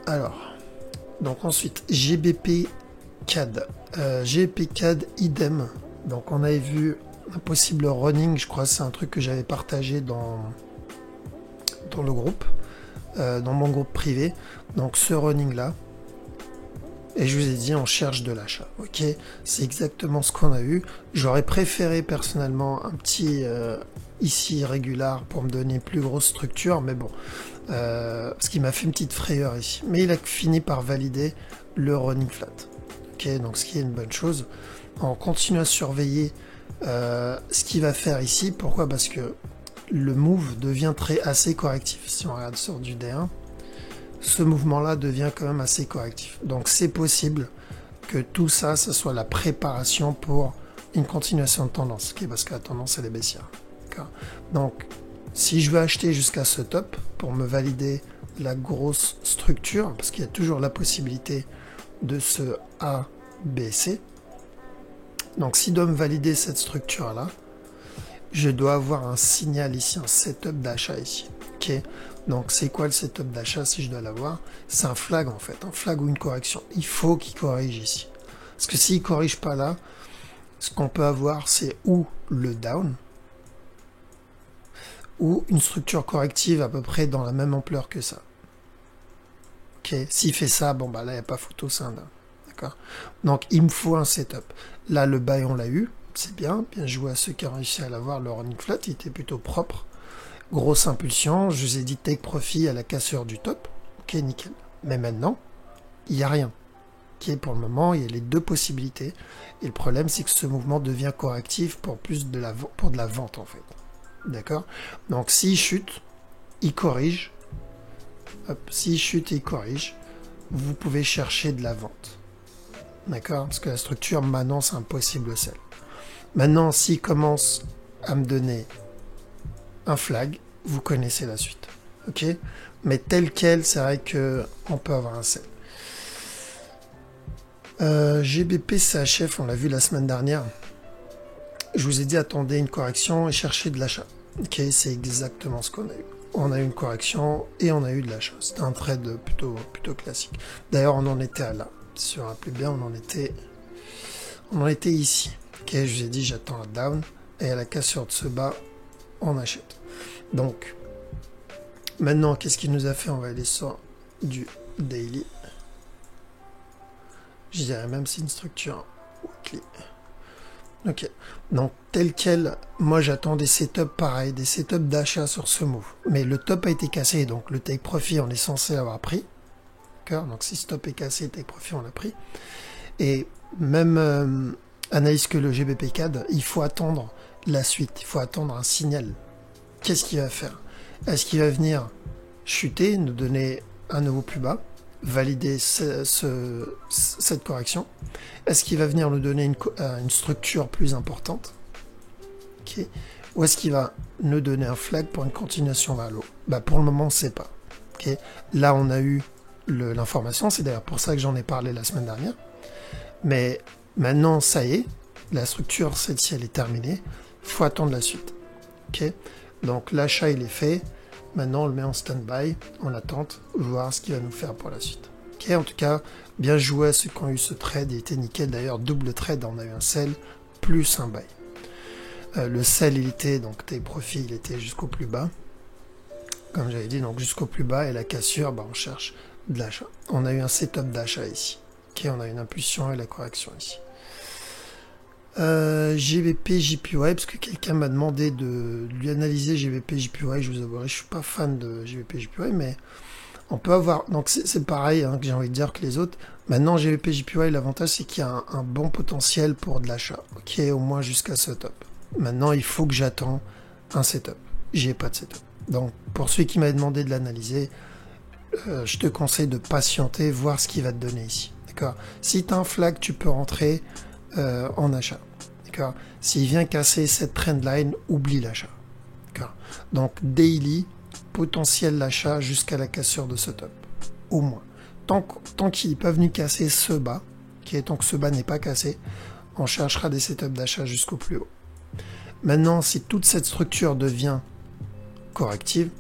Alors... Donc ensuite, GBP CAD. GBP CAD, idem. Donc on avait vu un possible running, je crois que c'est un truc que j'avais partagé dans le groupe, dans mon groupe privé. Donc ce running là, et je vous ai dit on cherche de l'achat. Ok, c'est exactement ce qu'on a eu. J'aurais préféré personnellement un petit ici régular pour me donner plus grosse structure, mais bon. Parce qu'il m'a fait une petite frayeur ici. Mais il a fini par valider le running flat. Ok, donc ce qui est une bonne chose. On continue à surveiller ce qu'il va faire ici. Pourquoi? Parce que le move devient assez correctif. Si on regarde sur du D1, ce mouvement-là devient quand même assez correctif. Donc c'est possible que tout ça, ce soit la préparation pour une continuation de tendance. Okay, parce que la tendance, elle est baissière. Donc, si je veux acheter jusqu'à ce top pour me valider la grosse structure, parce qu'il y a toujours la possibilité de ce ABC. Donc s'il doit me valider cette structure-là, je dois avoir un signal ici, un setup d'achat ici. Ok. Donc c'est quoi le setup d'achat si je dois l'avoir? C'est un flag en fait, un flag ou une correction. Il faut qu'il corrige ici. Parce que s'il ne corrige pas là, ce qu'on peut avoir c'est ou le down, ou une structure corrective à peu près dans la même ampleur que ça. Ok, s'il fait ça, bon bah là il n'y a pas photo, c'est un down. D'accord. Donc il me faut un setup. Là le buy on l'a eu, c'est bien joué à ceux qui ont réussi à l'avoir, le running flat, il était plutôt propre. Grosse impulsion, je vous ai dit take profit à la cassure du top. Ok, nickel. Mais maintenant, il n'y a rien. Ok, pour le moment, il y a les deux possibilités. Et le problème, c'est que ce mouvement devient correctif pour pour de la vente en fait. D'accord. Donc s'il chute, il corrige. Hop, s'il chute et il corrige, vous pouvez chercher de la vente. D'accord. Parce que la structure m'annonce un possible sell. Maintenant, s'il commence à me donner un flag, vous connaissez la suite. Ok. Mais tel quel, c'est vrai que on peut avoir un sell. GBP CHF, on l'a vu la semaine dernière. Je vous ai dit attendez une correction et cherchez de l'achat. Ok, c'est exactement ce qu'on a eu. On a eu une correction et on a eu de l'achat. C'était un trade plutôt classique. D'ailleurs, on en était à là. Si on rappelle bien, on en était ici. Ok, je vous ai dit j'attends un down et à la cassure de ce bas, on achète. Donc, maintenant, qu'est-ce qu'il nous a fait? On va aller sur du daily. Je dirais même c'est une structure weekly. Ok. Donc, tel quel, moi j'attends des setups pareils, des setups d'achat sur ce move. Mais le top a été cassé, donc le take profit, on est censé l'avoir pris. D'accord. Donc, si ce top est cassé, le take profit, on l'a pris. Et même analyse que le GBP CAD, il faut attendre la suite, il faut attendre un signal. Qu'est-ce qu'il va faire? Est-ce qu'il va venir chuter, nous donner un nouveau plus bas, valider cette correction? Est-ce qu'il va venir nous donner une structure plus importante? Okay. Ou est-ce qu'il va nous donner un flag pour une continuation vers le haut? Bah, pour le moment, on ne sait pas. Okay. Là, on a eu l'information, c'est d'ailleurs pour ça que j'en ai parlé la semaine dernière. Mais maintenant, ça y est, la structure, celle-ci, elle est terminée. Il faut attendre la suite. Okay. Donc l'achat, il est fait. Maintenant, on le met en stand-by, en attente, voir ce qu'il va nous faire pour la suite. Okay. En tout cas, bien joué à ceux qui ont eu ce trade. Il était nickel. D'ailleurs, double trade, on a eu un sell plus un buy. Le sell, il était, donc tes profits, il était jusqu'au plus bas. Comme j'avais dit, donc jusqu'au plus bas. Et la cassure, bah, on cherche de l'achat. On a eu un setup d'achat ici. Okay, on a une impulsion et la correction ici. GBP JPY, parce que quelqu'un m'a demandé de lui analyser GBP JPY. Je vous avouerai, je suis pas fan de GBP JPY, mais on peut avoir. Donc c'est pareil, hein, que j'ai envie de dire que les autres. Maintenant, GBP JPY, l'avantage c'est qu'il y a un bon potentiel pour de l'achat, qui est au moins jusqu'à ce top. Maintenant, il faut que j'attends un setup. J'ai pas de setup. Donc pour celui qui m'a demandé de l'analyser, je te conseille de patienter, voir ce qu'il va te donner ici. D'accord. Si tu as un flag, tu peux rentrer en achat. D'accord. S'il vient casser cette trendline, oublie l'achat. D'accord. Donc daily, potentiel d'achat jusqu'à la cassure de ce top. Au moins. Tant qu'il n'est pas venu casser ce bas, tant que ce bas n'est pas cassé, on cherchera des setups d'achat jusqu'au plus haut. Maintenant, si toute cette structure devient corrective,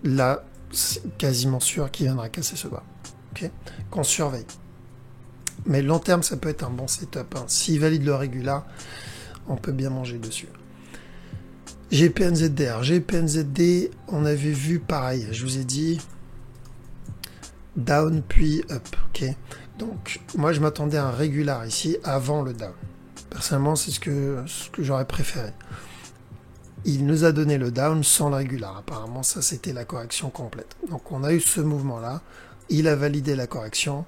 là, c'est quasiment sûr qu'il viendra casser ce bas. Okay. Qu'on surveille. Mais long terme, ça peut être un bon setup. Hein. S'il valide le régular, on peut bien manger dessus. GPNZD. GPNZD, on avait vu pareil. Je vous ai dit down puis up. Okay. Donc, moi, je m'attendais à un régular ici avant le down. Personnellement, c'est ce que j'aurais préféré. Il nous a donné le down sans le régular. Apparemment, ça, c'était la correction complète. Donc, on a eu ce mouvement-là. Il a validé la correction.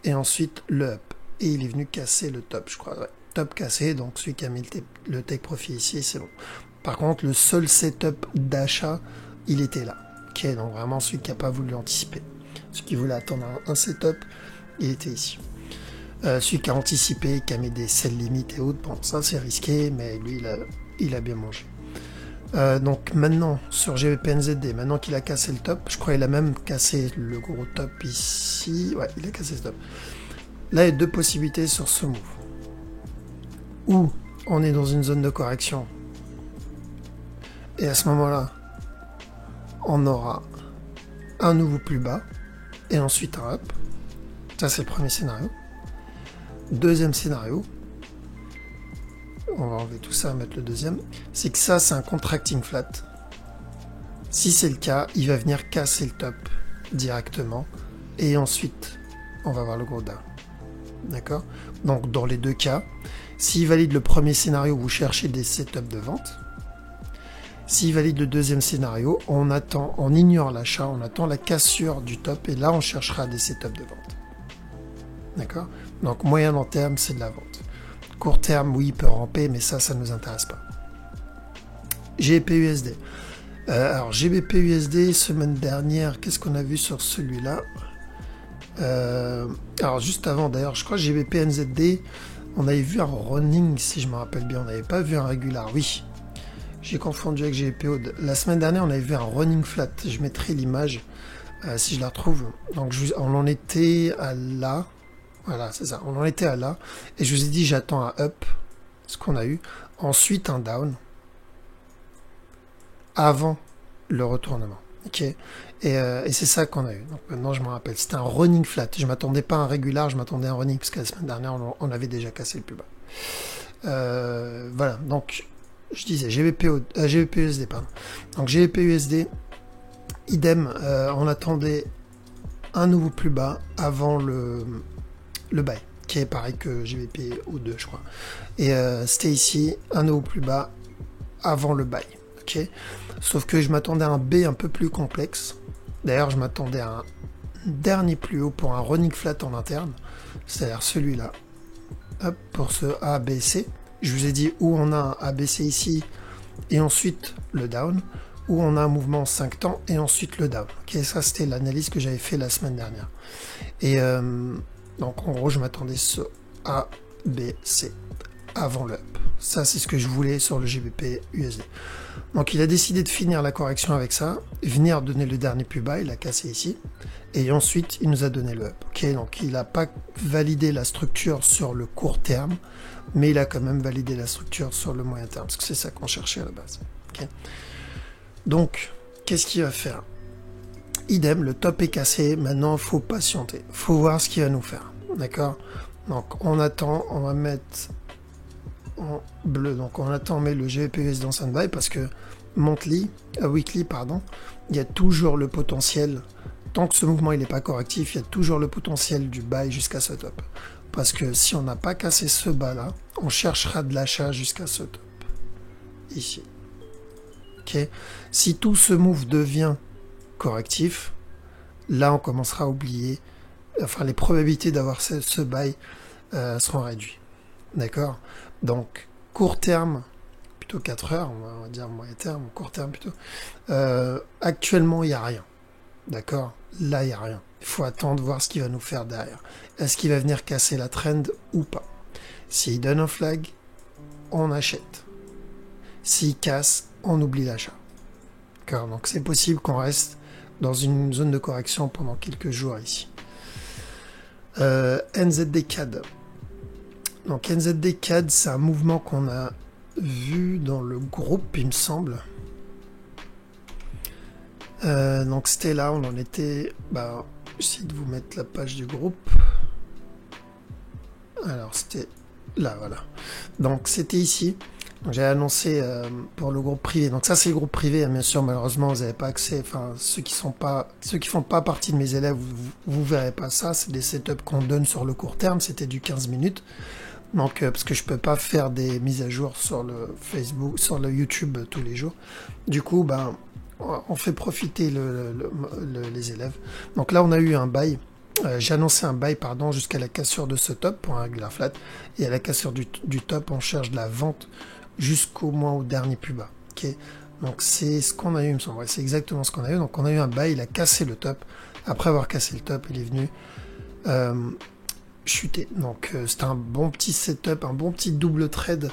Et ensuite le up. Et il est venu casser le top, je crois. Ouais. Top cassé, donc celui qui a mis le take profit ici, c'est bon. Par contre, le seul setup d'achat, il était là. Ok, donc vraiment celui qui n'a pas voulu anticiper. Celui qui voulait attendre un setup, il était ici. Celui qui a anticipé, qui a mis des sell limites et autres, bon, ça c'est risqué, mais lui, il a bien mangé. Donc maintenant, sur GBPNZD, maintenant qu'il a cassé le top, je crois qu'il a même cassé le gros top ici. Ouais, il a cassé ce top. Là, il y a deux possibilités sur ce move. Ou on est dans une zone de correction. Et à ce moment-là, on aura un nouveau plus bas. Et ensuite un up. Ça, c'est le premier scénario. Deuxième scénario. On va enlever tout ça, mettre le deuxième. C'est que ça, c'est un contracting flat. Si c'est le cas, il va venir casser le top directement. Et ensuite, on va voir le gros down. D'accord? Donc, dans les deux cas, s'il valide le premier scénario, vous cherchez des setups de vente. S'il valide le deuxième scénario, on attend, on ignore l'achat, on attend la cassure du top. Et là, on cherchera des setups de vente. D'accord? Donc, moyen long terme, c'est de la vente. Court terme, oui, il peut ramper, mais ça ne nous intéresse pas. GBPUSD. Alors, GBPUSD, semaine dernière, qu'est-ce qu'on a vu sur celui-là? Alors, juste avant, d'ailleurs, je crois que GBPNZD, on avait vu un running, si je me rappelle bien. On n'avait pas vu un régular, oui. J'ai confondu avec GBPO. La semaine dernière, on avait vu un running flat. Je mettrai l'image si je la retrouve. Donc, on en était à là. Voilà, c'est ça. On en était à là. Et je vous ai dit, j'attends un up, ce qu'on a eu. Ensuite, un down. Avant le retournement. Ok. Et c'est ça qu'on a eu. Donc maintenant, je me rappelle. C'était un running flat. Je m'attendais pas à un régular, je m'attendais à un running, parce que la semaine dernière, on avait déjà cassé le plus bas. Voilà. Donc, je disais GBPUSD, pardon. Donc, GBPUSD, idem, on attendait un nouveau plus bas avant le buy. qui est pareil que GBP ou 2 je crois. Et c'était ici, un nœud au plus bas avant le buy. Ok. Sauf que je m'attendais à un B un peu plus complexe. D'ailleurs, je m'attendais à un dernier plus haut pour un running flat en interne, c'est-à-dire celui-là. Hop, pour ce ABC. Je vous ai dit où on a un ABC ici et ensuite le down, où on a un mouvement en 5 temps et ensuite le down. Ok, ça c'était l'analyse que j'avais fait la semaine dernière. Et donc en gros, je m'attendais ce ABC avant le up. Ça c'est ce que je voulais sur le GBP USD. Donc il a décidé de finir la correction avec ça, venir donner le dernier plus bas, il a cassé ici, et ensuite il nous a donné le up. Ok, donc il n'a pas validé la structure sur le court terme, mais il a quand même validé la structure sur le moyen terme, parce que c'est ça qu'on cherchait à la base. Okay. Donc, qu'est-ce qu'il va faire? Idem, le top est cassé, maintenant il faut patienter, il faut voir ce qu'il va nous faire. D'accord? Donc on attend, on va mettre en bleu, donc on attend, on met le GBP dans standby parce que weekly, pardon, il y a toujours le potentiel, tant que ce mouvement il n'est pas correctif, il y a toujours le potentiel du buy jusqu'à ce top. Parce que si on n'a pas cassé ce bas là, on cherchera de l'achat jusqu'à ce top. Ici. Ok. Si tout ce move devient correctif, là on commencera à oublier, enfin les probabilités d'avoir ce buy seront réduites. D'accord? Donc, court terme, plutôt 4 heures, on va dire moyen terme, court terme plutôt. Actuellement, il n'y a rien. D'accord? Là, il n'y a rien. Il faut attendre, voir ce qu'il va nous faire derrière. Est-ce qu'il va venir casser la trend ou pas? S'il donne un flag, on achète. S'il casse, on oublie l'achat. D'accord? Donc, c'est possible qu'on reste dans une zone de correction pendant quelques jours ici. NZD CAD. Donc NZD CAD, c'est un mouvement qu'on a vu dans le groupe, il me semble. Donc c'était là, on en était... j'essaie de vous mettre la page du groupe. Alors c'était là, voilà. Donc c'était ici. J'ai annoncé pour le groupe privé. Donc ça c'est le groupe privé, hein, bien sûr, malheureusement vous n'avez pas accès. Enfin, ceux qui font pas partie de mes élèves, vous verrez pas ça. C'est des setups qu'on donne sur le court terme, c'était du 15 minutes. Donc, parce que je peux pas faire des mises à jour sur le Facebook, sur le YouTube tous les jours. Du coup, on fait profiter les élèves. Donc là, on a eu un buy. J'ai annoncé un buy, pardon, jusqu'à la cassure de ce top pour un regular flat. Et à la cassure du top, on cherche de la vente jusqu'au moins au dernier plus bas. Ok. Donc c'est ce qu'on a eu, il me semble. C'est exactement ce qu'on a eu. Donc on a eu un buy, il a cassé le top. Après avoir cassé le top, il est venu chuter. Donc c'est un bon petit setup, un bon petit double trade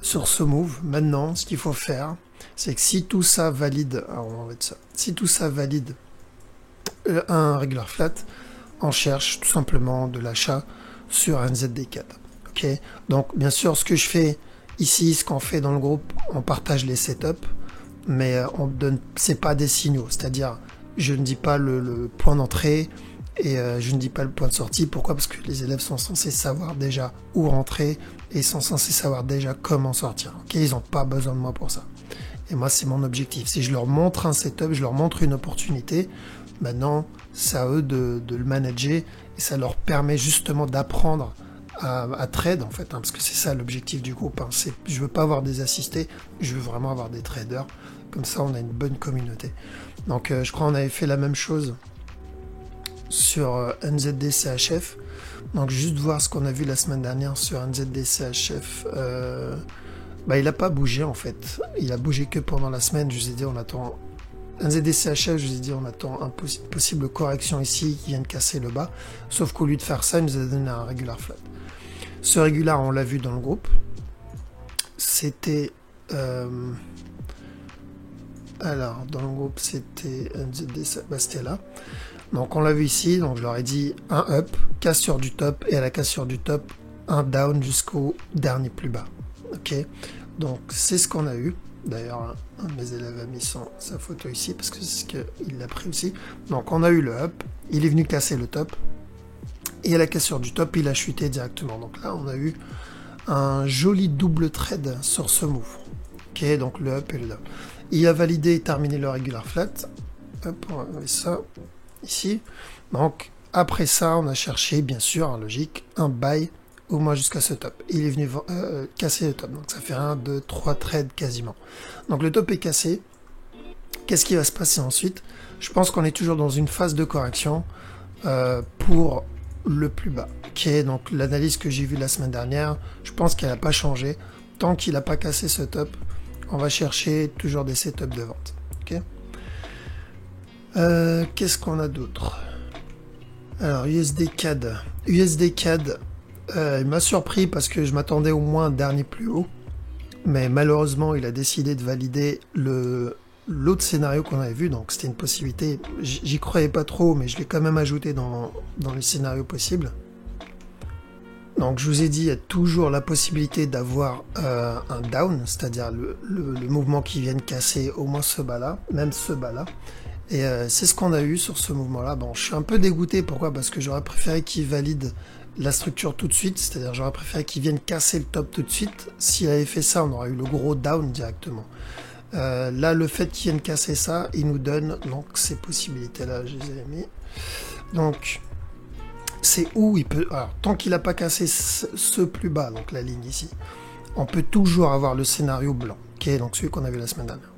sur ce move. Maintenant, ce qu'il faut faire, c'est que si tout ça valide, alors on va mettre ça, si tout ça valide un regular flat, on cherche tout simplement de l'achat sur NZD4. Ok. Donc bien sûr, ce que je fais ici, ce qu'on fait dans le groupe, on partage les setups, mais on donne, c'est pas des signaux. C'est-à-dire, je ne dis pas le point d'entrée. Et je ne dis pas le point de sortie. Pourquoi? Parce que les élèves sont censés savoir déjà où rentrer et sont censés savoir déjà comment sortir. Okay, ils n'ont pas besoin de moi pour ça. Et moi, c'est mon objectif. Si je leur montre un setup, je leur montre une opportunité, maintenant, c'est à eux de le manager et ça leur permet justement d'apprendre à trade, en fait, hein, parce que c'est ça l'objectif du groupe. Hein. Je veux pas avoir des assistés, je veux vraiment avoir des traders. Comme ça, on a une bonne communauté. Donc, je crois qu'on avait fait la même chose sur NZD CHF. Donc juste voir ce qu'on a vu la semaine dernière sur NZD CHF. Il n'a pas bougé en fait. Il a bougé que pendant la semaine. Je vous ai dit on attend NZD CHF. Je vous ai dit on attend une possible correction ici qui vient de casser le bas. Sauf qu'au lieu de faire ça, il nous a donné un regular flat. Ce regular, on l'a vu dans le groupe. C'était alors dans le groupe c'était NZD, c'était là. Donc on l'a vu ici, donc je leur ai dit un up, cassure du top, et à la cassure du top, un down jusqu'au dernier plus bas. Ok, donc c'est ce qu'on a eu. D'ailleurs, un de mes élèves a mis sa photo ici, parce que c'est ce qu'il l'a pris aussi. Donc on a eu le up, il est venu casser le top, et à la cassure du top, il a chuté directement. Donc là, on a eu un joli double trade sur ce move. Ok, donc le up et le down. Il a validé et terminé le regular flat. Hop, on va mettre ça ici. Donc après ça, on a cherché, bien sûr, en logique, un buy au moins jusqu'à ce top. Il est venu casser le top. Donc ça fait 1, 2, 3 trades quasiment. Donc le top est cassé. Qu'est-ce qui va se passer ensuite? Je pense qu'on est toujours dans une phase de correction pour le plus bas. Ok, donc l'analyse que j'ai vue la semaine dernière, je pense qu'elle n'a pas changé. Tant qu'il n'a pas cassé ce top, on va chercher toujours des setups de vente. Ok. Qu'est-ce qu'on a d'autre? Alors USD CAD. USD CAD, il m'a surpris parce que je m'attendais au moins un dernier plus haut. Mais malheureusement, il a décidé de valider l'autre scénario qu'on avait vu. Donc c'était une possibilité. J'y croyais pas trop, mais je l'ai quand même ajouté dans les scénarios possibles. Donc je vous ai dit, il y a toujours la possibilité d'avoir un down, c'est-à-dire le mouvement qui vient de casser au moins ce bas-là, même ce bas-là. Et c'est ce qu'on a eu sur ce mouvement-là. Bon, je suis un peu dégoûté, pourquoi? Parce que j'aurais préféré qu'il valide la structure tout de suite, c'est-à-dire j'aurais préféré qu'il vienne casser le top tout de suite. S'il avait fait ça, on aurait eu le gros down directement. Là, le fait qu'il vienne casser ça, il nous donne donc ces possibilités-là, je les ai mis. Donc, c'est où il peut... Alors, tant qu'il n'a pas cassé ce plus bas, donc la ligne ici, on peut toujours avoir le scénario blanc, ok, donc celui qu'on a vu la semaine dernière.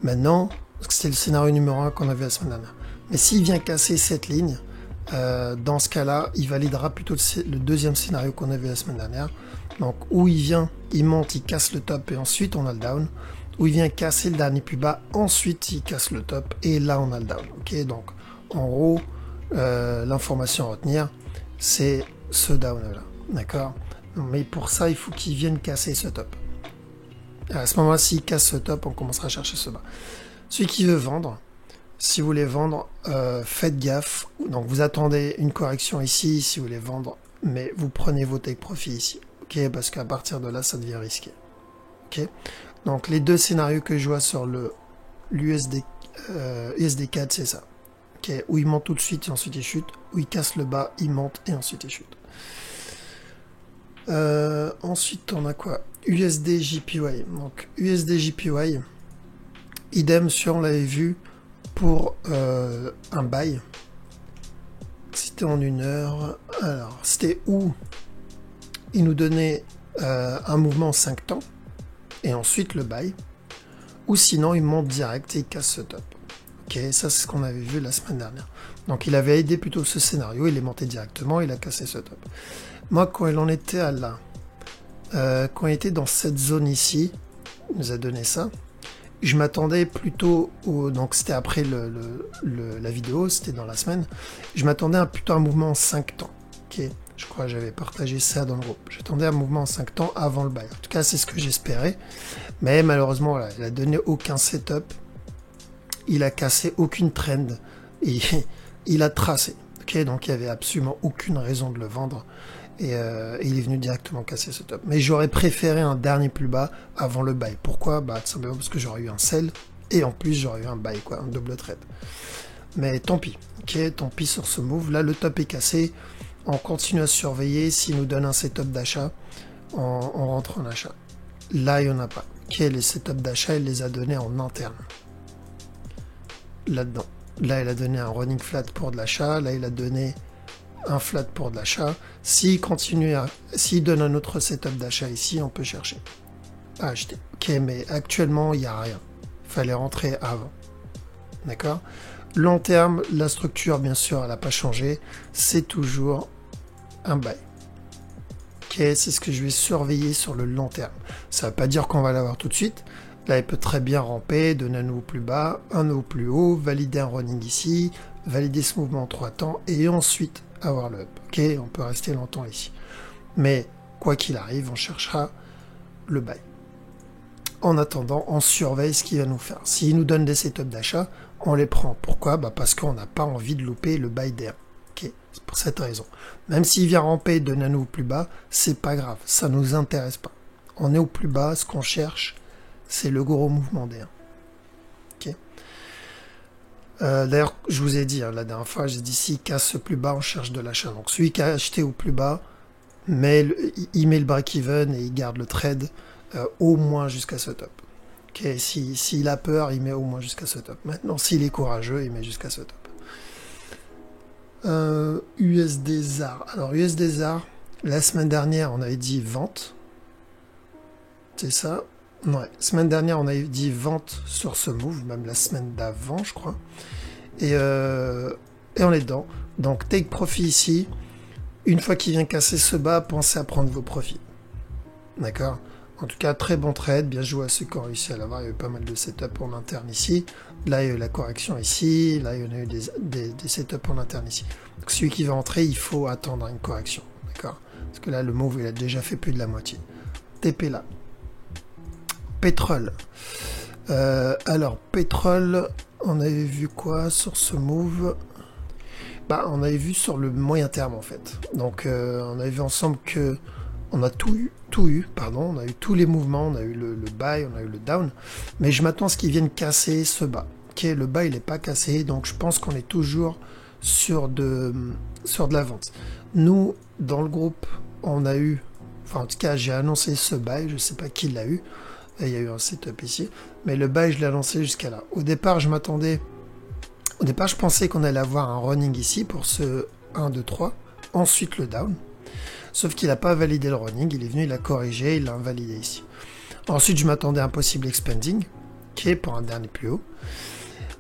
Maintenant, c'est le scénario numéro 1 qu'on a vu la semaine dernière. Mais s'il vient casser cette ligne, dans ce cas-là, il validera plutôt le deuxième scénario qu'on a vu la semaine dernière. Donc, où il vient, il monte, il casse le top et ensuite on a le down. Où il vient casser le dernier plus bas, ensuite il casse le top et là on a le down. Ok, donc en gros, l'information à retenir, c'est ce down-là. D'accord? Mais pour ça, il faut qu'il vienne casser ce top. À ce moment-là, s'il casse ce top, on commencera à chercher ce bas. Celui qui veut vendre, si vous voulez vendre, faites gaffe. Donc vous attendez une correction ici, si vous voulez vendre, mais vous prenez vos take profit ici. Ok, parce qu'à partir de là, ça devient risqué. Ok. Donc les deux scénarios que je vois sur l'USD USD4, c'est ça. Ok, où il monte tout de suite et ensuite il chute, où il casse le bas, il monte et ensuite il chute. Ensuite, on a quoi? USD JPY. Donc USD JPY. Idem sur, on l'avait vu, pour un buy. C'était en 1 heure. Alors, c'était où il nous donnait un mouvement en 5 temps, et ensuite le buy. Ou sinon, il monte direct et il casse ce top. Ok, ça c'est ce qu'on avait vu la semaine dernière. Donc il avait aidé plutôt ce scénario, il est monté directement, il a cassé ce top. Moi, quand il en était à là, quand il était dans cette zone ici, il nous a donné ça. Je m'attendais plutôt au... Donc c'était après la vidéo, c'était dans la semaine. Je m'attendais plutôt à un mouvement en 5 temps. Ok, je crois que j'avais partagé ça dans le groupe. J'attendais un mouvement en 5 temps avant le buy. En tout cas, c'est ce que j'espérais. Mais malheureusement, voilà, il a donné aucun setup. Il a cassé aucune trend. Et il a tracé. Ok, donc il n'y avait absolument aucune raison de le vendre. Et il est venu directement casser ce top. Mais j'aurais préféré un dernier plus bas avant le buy. Pourquoi? Bah tout simplement parce que j'aurais eu un sell et en plus j'aurais eu un buy, quoi, un double trade. Mais tant pis, ok, tant pis sur ce move. Là le top est cassé, on continue à surveiller. S'il nous donne un setup d'achat, on rentre en achat. Là il n'y en a pas. Ok, les setups d'achat il les a donnés en interne. Là-dedans. Là il a donné un running flat pour de l'achat, là il a donné un flat pour de l'achat. S'il continue s'il donne un autre setup d'achat ici, on peut chercher à acheter. Ok, mais actuellement, il n'y a rien. Il fallait rentrer avant. D'accord? Long terme, la structure, bien sûr, elle n'a pas changé. C'est toujours un buy. Ok, c'est ce que je vais surveiller sur le long terme. Ça ne veut pas dire qu'on va l'avoir tout de suite. Là, il peut très bien ramper, donner un nouveau plus bas, un nouveau plus haut, valider un running ici, valider ce mouvement en 3 temps, et ensuite avoir le up. Ok, on peut rester longtemps ici. Mais quoi qu'il arrive, on cherchera le buy. En attendant, on surveille ce qu'il va nous faire. S'il nous donne des setups d'achat, on les prend. Pourquoi? Bah parce qu'on n'a pas envie de louper le buy d'air. Ok, c'est pour cette raison. Même s'il vient ramper et donner un nouveau plus bas, c'est pas grave. Ça nous intéresse pas. On est au plus bas, ce qu'on cherche, c'est le gros mouvement d'air. Ok. D'ailleurs, je vous ai dit, la dernière fois, j'ai dit s'il casse plus bas, on cherche de l'achat. Donc celui qui a acheté au plus bas, il met le break-even et il garde le trade au moins jusqu'à ce top. Okay, s'il a peur, il met au moins jusqu'à ce top. Maintenant, s'il est courageux, il met jusqu'à ce top. USD ZAR. Alors USD ZAR, la semaine dernière, on avait dit vente. C'est ça? Ouais. Semaine dernière, on avait dit vente sur ce move, même la semaine d'avant, je crois. Et on est dedans. Donc take profit ici. Une fois qu'il vient casser ce bas, pensez à prendre vos profits. D'accord? En tout cas, très bon trade, bien joué à ceux qui ont réussi à l'avoir. Il y a eu pas mal de setups en interne ici. Là, il y a eu la correction ici. Là, il y en a eu des setups en interne ici. Donc, celui qui va entrer, il faut attendre une correction. D'accord? Parce que là, le move, il a déjà fait plus de la moitié. TP là. Pétrole. Alors, pétrole, on avait vu quoi sur ce move? Bah, on avait vu sur le moyen terme, en fait. Donc, on avait vu ensemble que on a tout eu, pardon, on a eu tous les mouvements, on a eu le buy, on a eu le down, mais je m'attends à ce qu'ils viennent casser ce bas. Ok, le bas il n'est pas cassé, donc je pense qu'on est toujours sur de la vente. Nous, dans le groupe, on a eu, enfin en tout cas j'ai annoncé ce buy, je sais pas qui l'a eu, et il y a eu un setup ici, mais le buy je l'ai annoncé jusqu'à là. Au départ je pensais qu'on allait avoir un running ici pour ce 1, 2, 3, ensuite le down. Sauf qu'il n'a pas validé le running, il est venu, il a corrigé, il l'a invalidé ici. Ensuite, je m'attendais à un possible expanding, qui est pour un dernier plus haut.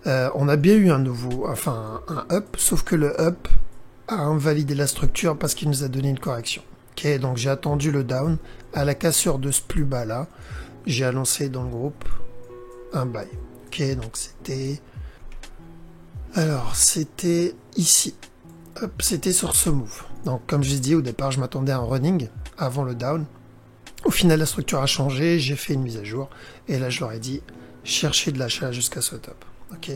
On a bien eu un up, sauf que le up a invalidé la structure parce qu'il nous a donné une correction. Ok, donc j'ai attendu le down. À la cassure de ce plus bas là, j'ai annoncé dans le groupe un buy. Ok, donc c'était... Alors, c'était ici. Hop, c'était sur ce move. Donc, comme je l'ai dit, au départ, je m'attendais à un running avant le down. Au final, la structure a changé, j'ai fait une mise à jour. Et là, je leur ai dit, cherchez de l'achat jusqu'à ce top. Ok.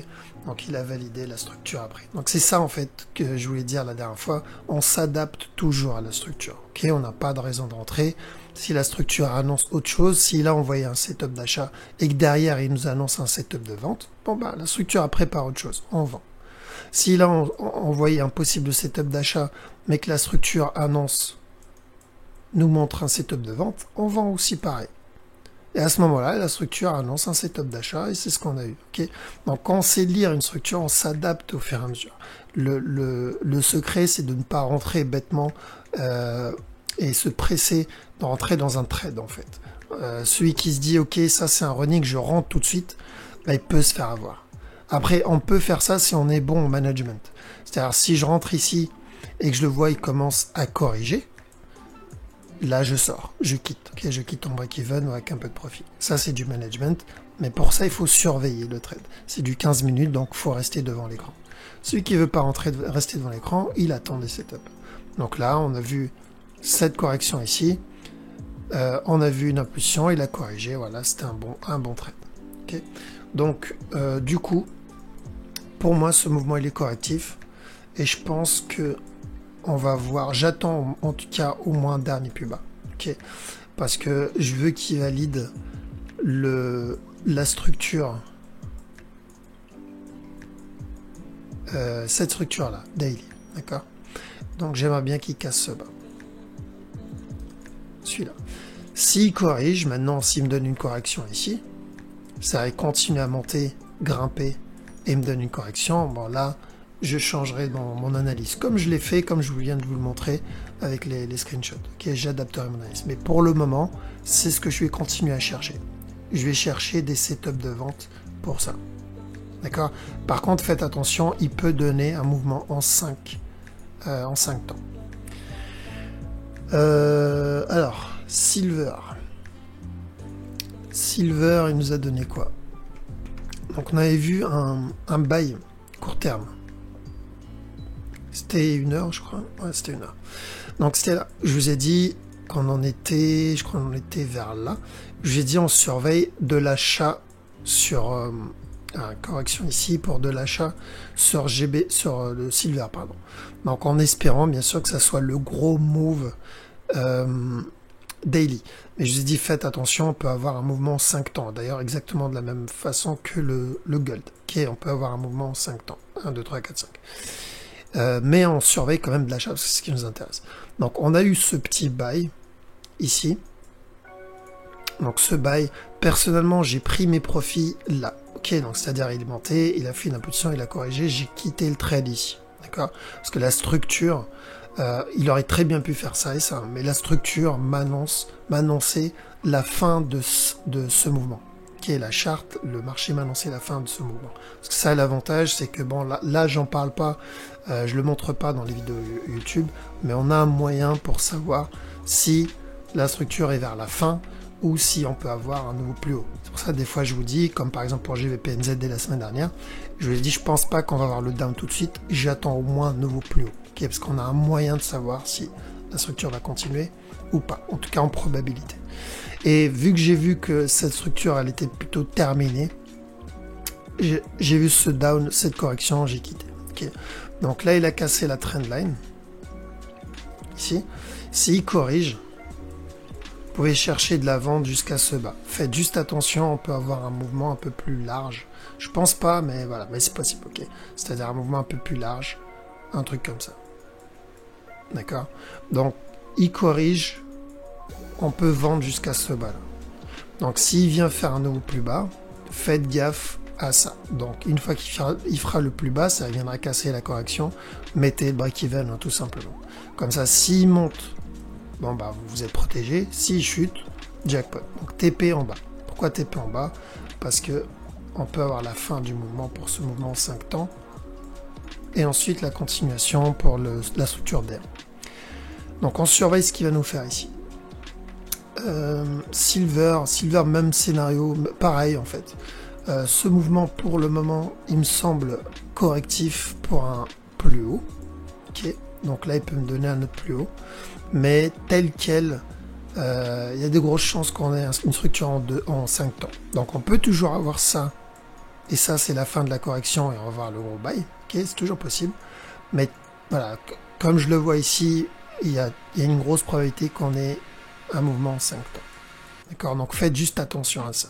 Donc, il a validé la structure après. Donc, c'est ça, en fait, que je voulais dire la dernière fois. On s'adapte toujours à la structure. Ok. On n'a pas de raison de rentrer. Si la structure annonce autre chose, s'il a envoyé un setup d'achat et que derrière, il nous annonce un setup de vente, bon, bah, la structure a préparé autre chose. On vend. S'il a envoyé un possible setup d'achat, mais que la structure annonce, nous montre un setup de vente, on vend aussi pareil. Et à ce moment-là, la structure annonce un setup d'achat et c'est ce qu'on a eu. Okay, donc quand on sait lire une structure, on s'adapte au fur et à mesure. Le secret, c'est de ne pas rentrer bêtement et se presser de rentrer dans un trade en fait. Celui qui se dit, ok, ça c'est un running, je rentre tout de suite, bah, il peut se faire avoir. Après, on peut faire ça si on est bon au management. C'est-à-dire, si je rentre ici et que je le vois, il commence à corriger, là, je sors, je quitte. Okay, je quitte en break-even avec un peu de profit. Ça, c'est du management. Mais pour ça, il faut surveiller le trade. C'est du 15 minutes, donc il faut rester devant l'écran. Celui qui ne veut pas rester devant l'écran, il attend des setups. Donc là, on a vu cette correction ici. On a vu une impulsion, il a corrigé. Voilà, c'était un bon trade. Okay, donc, du coup, pour moi, ce mouvement, il est correctif. Et je pense que on va voir, j'attends en tout cas au moins un dernier plus bas. Okay, parce que je veux qu'il valide la structure. Cette structure-là, daily. D'accord? Donc, j'aimerais bien qu'il casse ce bas. Celui-là. S'il corrige, maintenant, s'il me donne une correction ici, ça va continuer à monter, grimper, et me donne une correction, bon là, je changerai mon analyse. Comme je l'ai fait, comme je viens de vous le montrer avec les screenshots. Okay, j'adapterai mon analyse. Mais pour le moment, c'est ce que je vais continuer à chercher. Je vais chercher des setups de vente pour ça. D'accord? Par contre, faites attention, il peut donner un mouvement en 5 temps. Alors, Silver. Silver, il nous a donné quoi? Donc on avait vu un buy court terme. C'était 1 heure, je crois. Ouais, c'était 1 heure. Donc c'était là. Je vous ai dit qu'on en était, je crois qu'on en était vers là. Je vous ai dit on surveille de l'achat sur correction ici pour de l'achat sur le Silver, pardon. Donc en espérant bien sûr que ça soit le gros move daily. Mais je vous ai dit, faites attention, on peut avoir un mouvement en 5 temps. D'ailleurs, exactement de la même façon que le gold. Okay, on peut avoir un mouvement en 5 temps. 1, 2, 3, 4, 5. Mais on surveille quand même de l'achat, parce que c'est ce qui nous intéresse. Donc, on a eu ce petit buy, ici. Donc, ce buy, personnellement, j'ai pris mes profits là. Ok, donc c'est-à-dire, il est monté, il a fait une impulsion, il a corrigé, j'ai quitté le trade ici. D'accord? Parce que la structure, il aurait très bien pu faire ça et ça, mais la structure m'annonçait la fin de ce mouvement. Qui est la charte, le marché m'a annoncé la fin de ce mouvement. Parce que ça, l'avantage, c'est que bon, là j'en parle pas, je le montre pas dans les vidéos YouTube, mais on a un moyen pour savoir si la structure est vers la fin ou si on peut avoir un nouveau plus haut. C'est pour ça des fois je vous dis, comme par exemple pour GVPNZ dès la semaine dernière, je vous ai dit je pense pas qu'on va avoir le down tout de suite, j'attends au moins un nouveau plus haut. Okay, parce qu'on a un moyen de savoir si la structure va continuer ou pas, en tout cas en probabilité. Et vu que j'ai vu que cette structure elle était plutôt terminée, j'ai vu ce down, cette correction, j'ai quitté. Okay. Donc là il a cassé la trendline. Ici, s'il corrige, vous pouvez chercher de la vente jusqu'à ce bas. Faites juste attention, on peut avoir un mouvement un peu plus large. Je pense pas, mais voilà, mais c'est possible, ok. C'est-à-dire un mouvement un peu plus large, un truc comme ça. D'accord? Donc, il corrige, on peut vendre jusqu'à ce bas-là. Donc, s'il vient faire un nouveau plus bas, faites gaffe à ça. Donc, une fois qu'il fera le plus bas, ça viendra casser la correction. Mettez le break-even, hein, tout simplement. Comme ça, s'il monte, bon bah vous êtes protégé. S'il chute, jackpot. Donc TP en bas. Pourquoi TP en bas? Parce que on peut avoir la fin du mouvement pour ce mouvement 5 temps. Et ensuite la continuation pour la structure d'air. Donc on surveille ce qu'il va nous faire ici. Silver, même scénario, pareil en fait. Ce mouvement pour le moment, il me semble correctif pour un plus haut. Ok, donc là il peut me donner un autre plus haut. Mais tel quel, il y a de grosses chances qu'on ait une structure en 5 temps. Donc on peut toujours avoir ça. Et ça c'est la fin de la correction et on va voir le gros buy. Ok, c'est toujours possible. Mais voilà, comme je le vois ici, il y a une grosse probabilité qu'on ait un mouvement en 5 temps. D'accord, donc faites juste attention à ça.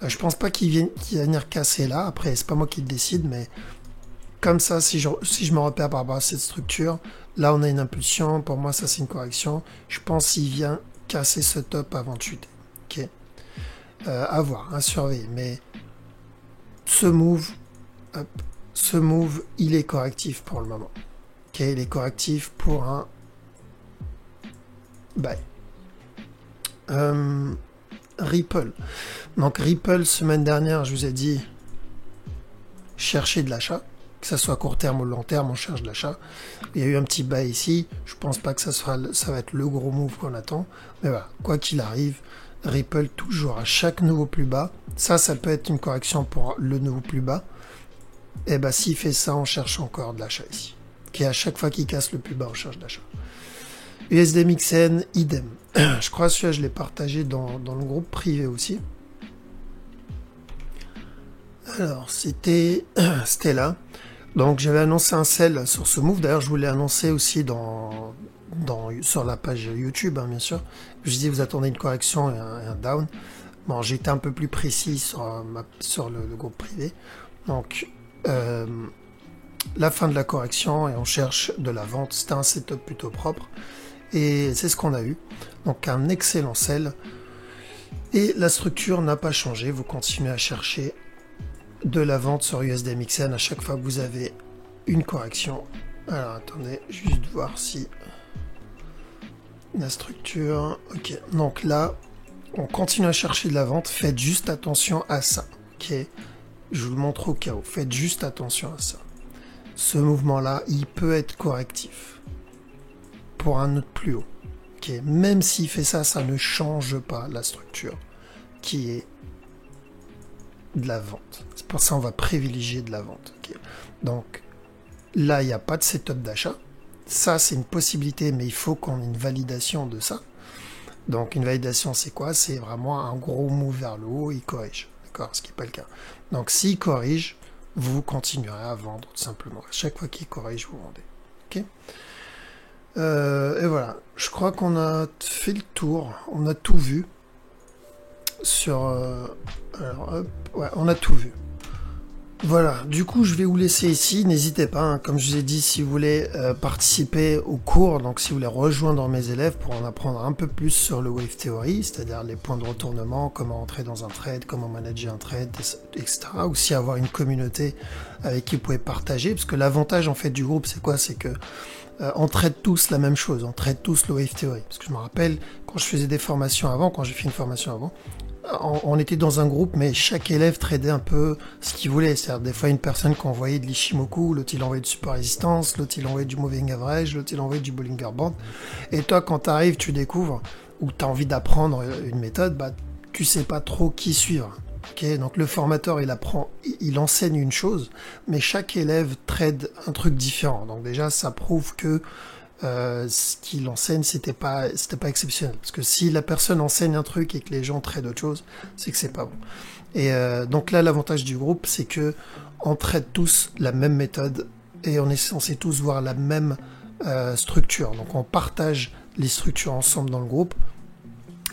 Je pense pas qu'il va venir casser là. Après, c'est pas moi qui le décide, mais comme ça, si je me repère par rapport à cette structure, là on a une impulsion. Pour moi, ça c'est une correction. Je pense qu'il vient casser ce top avant de chuter. Ok, à voir, à surveiller. Mais ce move, il est correctif pour le moment. Ok, il est correctif pour un buy. Ripple. Donc Ripple, semaine dernière, je vous ai dit chercher de l'achat, que ça soit court terme ou long terme, on cherche de l'achat. Il y a eu un petit bas ici, je pense pas que ça va être le gros move qu'on attend, mais voilà, quoi qu'il arrive, Ripple toujours à chaque nouveau plus bas, ça peut être une correction pour le nouveau plus bas, et ben s'il fait ça, on cherche encore de l'achat ici. Qui à chaque fois qu'il casse le plus bas, on cherche de l'achat. USDMXN, idem. Je crois que celui-là, je l'ai partagé dans le groupe privé aussi. Alors, c'était là. Donc, j'avais annoncé un sell sur ce move. D'ailleurs, je vous l'ai annoncé aussi sur la page YouTube, hein, bien sûr. Je dis, vous attendez une correction et un down. Bon, j'ai été un peu plus précis sur le groupe privé. Donc, la fin de la correction et on cherche de la vente. C'était un setup plutôt propre. Et c'est ce qu'on a eu. Donc un excellent sell. Et la structure n'a pas changé. Vous continuez à chercher de la vente sur USDMXN à chaque fois que vous avez une correction. Alors attendez, juste voir si la structure... Ok, donc là, on continue à chercher de la vente. Faites juste attention à ça. Ok, je vous le montre au cas où. Faites juste attention à ça. Ce mouvement-là, il peut être correctif pour un autre plus haut. Okay. Même s'il fait ça, ça ne change pas la structure qui est de la vente. C'est pour ça qu'on va privilégier de la vente. Okay. Donc là, il n'y a pas de setup d'achat. Ça, c'est une possibilité, mais il faut qu'on ait une validation de ça. Donc une validation, c'est quoi? C'est vraiment un gros move vers le haut, il corrige. D'accord? Ce qui n'est pas le cas. Donc s'il corrige, vous continuerez à vendre tout simplement. À chaque fois qu'il corrige, vous vendez. Ok? Et voilà, je crois qu'on a fait le tour, on a tout vu sur... alors, hop, ouais, on a tout vu. Voilà, du coup je vais vous laisser ici, n'hésitez pas, hein, comme je vous ai dit, si vous voulez participer au cours, donc si vous voulez rejoindre mes élèves pour en apprendre un peu plus sur le Wave Theory, c'est-à-dire les points de retournement, comment entrer dans un trade, comment manager un trade, etc. Aussi avoir une communauté avec qui vous pouvez partager, parce que l'avantage en fait du groupe c'est quoi? C'est que on traite tous la même chose, on traite tous le Wave Theory. Parce que je me rappelle, quand je faisais des formations avant, quand j'ai fait une formation avant, on était dans un groupe, mais chaque élève tradait un peu ce qu'il voulait. C'est-à-dire, des fois, une personne qui envoyait de l'Ishimoku, l'autre il envoyait du super résistance, l'autre il envoyait du moving average, l'autre il envoyait du Bollinger Band. Et toi, quand tu arrives, tu découvres, ou tu as envie d'apprendre une méthode, bah, tu sais pas trop qui suivre. Okay, donc le formateur, il enseigne une chose, mais chaque élève trade un truc différent. Donc déjà, ça prouve que ce qu'il enseigne, c'était pas exceptionnel. Parce que si la personne enseigne un truc et que les gens traitent autre chose, c'est que c'est pas bon. Et donc là, l'avantage du groupe, c'est que on traite tous la même méthode et on est censé tous voir la même structure. Donc on partage les structures ensemble dans le groupe.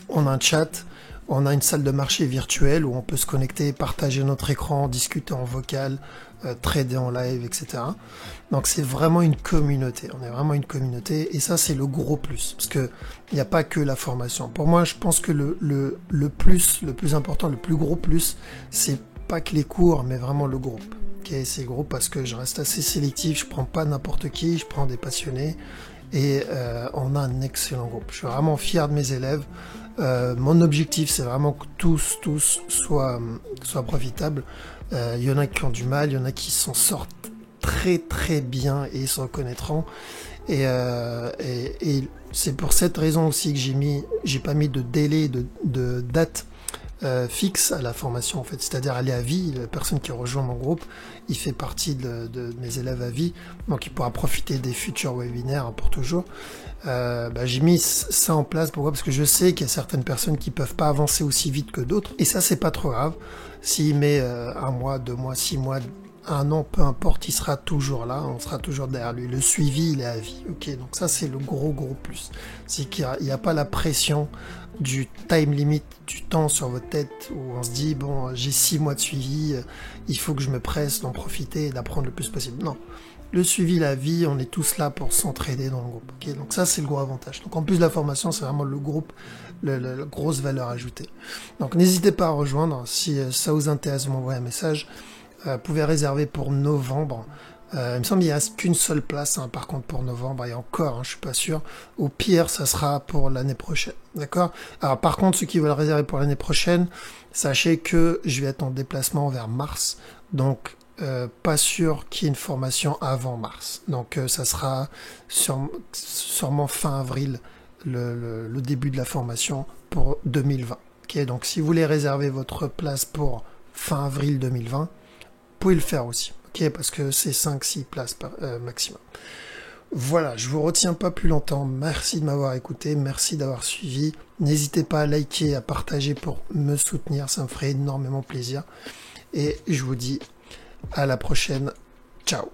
On a un chat. On a une salle de marché virtuelle où on peut se connecter, partager notre écran, discuter en vocal, trader en live, etc. Donc c'est vraiment une communauté. On est vraiment une communauté et ça c'est le gros plus parce que il n'y a pas que la formation. Pour moi, je pense que le plus important, le plus gros plus, c'est pas que les cours, mais vraiment le groupe. Okay, c'est le groupe parce que je reste assez sélectif. Je prends pas n'importe qui, je prends des passionnés et on a un excellent groupe. Je suis vraiment fier de mes élèves. Mon objectif, c'est vraiment que tous soient profitables. Il y en a qui ont du mal, il y en a qui s'en sortent très bien et ils se reconnaîtront. Et c'est pour cette raison aussi que j'ai pas mis de délai, de date fixe à la formation en fait, c'est-à-dire aller à vie. La personne qui rejoint mon groupe, il fait partie de mes élèves à vie, donc il pourra profiter des futurs webinaires pour toujours. J'ai mis ça en place, pourquoi? Parce que je sais qu'il y a certaines personnes qui peuvent pas avancer aussi vite que d'autres, et ça c'est pas trop grave. S'il met 1 mois, 2 mois, 6 mois, 1 an, peu importe, il sera toujours là, on sera toujours derrière lui. Le suivi, il est à vie. Ok, donc ça c'est le gros plus. C'est qu'il n'y a pas la pression du time limit, du temps sur votre tête où on se dit bon, j'ai 6 mois de suivi, il faut que je me presse d'en profiter et d'apprendre le plus possible. Non. Le suivi, la vie, on est tous là pour s'entraider dans le groupe. Okay, donc ça, c'est le gros avantage. Donc en plus de la formation, c'est vraiment le groupe, la grosse valeur ajoutée. Donc n'hésitez pas à rejoindre. Si ça vous intéresse, vous m'envoyez un message. Vous pouvez réserver pour novembre. Il me semble qu'il n'y a qu'une seule place, hein, par contre, pour novembre. Et encore, je suis pas sûr. Au pire, ça sera pour l'année prochaine. D'accord? Alors par contre, ceux qui veulent réserver pour l'année prochaine, sachez que je vais être en déplacement vers mars. Donc pas sûr qu'il y ait une formation avant mars. Donc ça sera sûrement fin avril le début de la formation pour 2020. Okay, donc si vous voulez réserver votre place pour fin avril 2020, vous pouvez le faire aussi. Okay, parce que c'est 5-6 places maximum. Voilà, je vous retiens pas plus longtemps. Merci de m'avoir écouté, merci d'avoir suivi. N'hésitez pas à liker, à partager pour me soutenir, ça me ferait énormément plaisir. Et je vous dis à la prochaine. Ciao.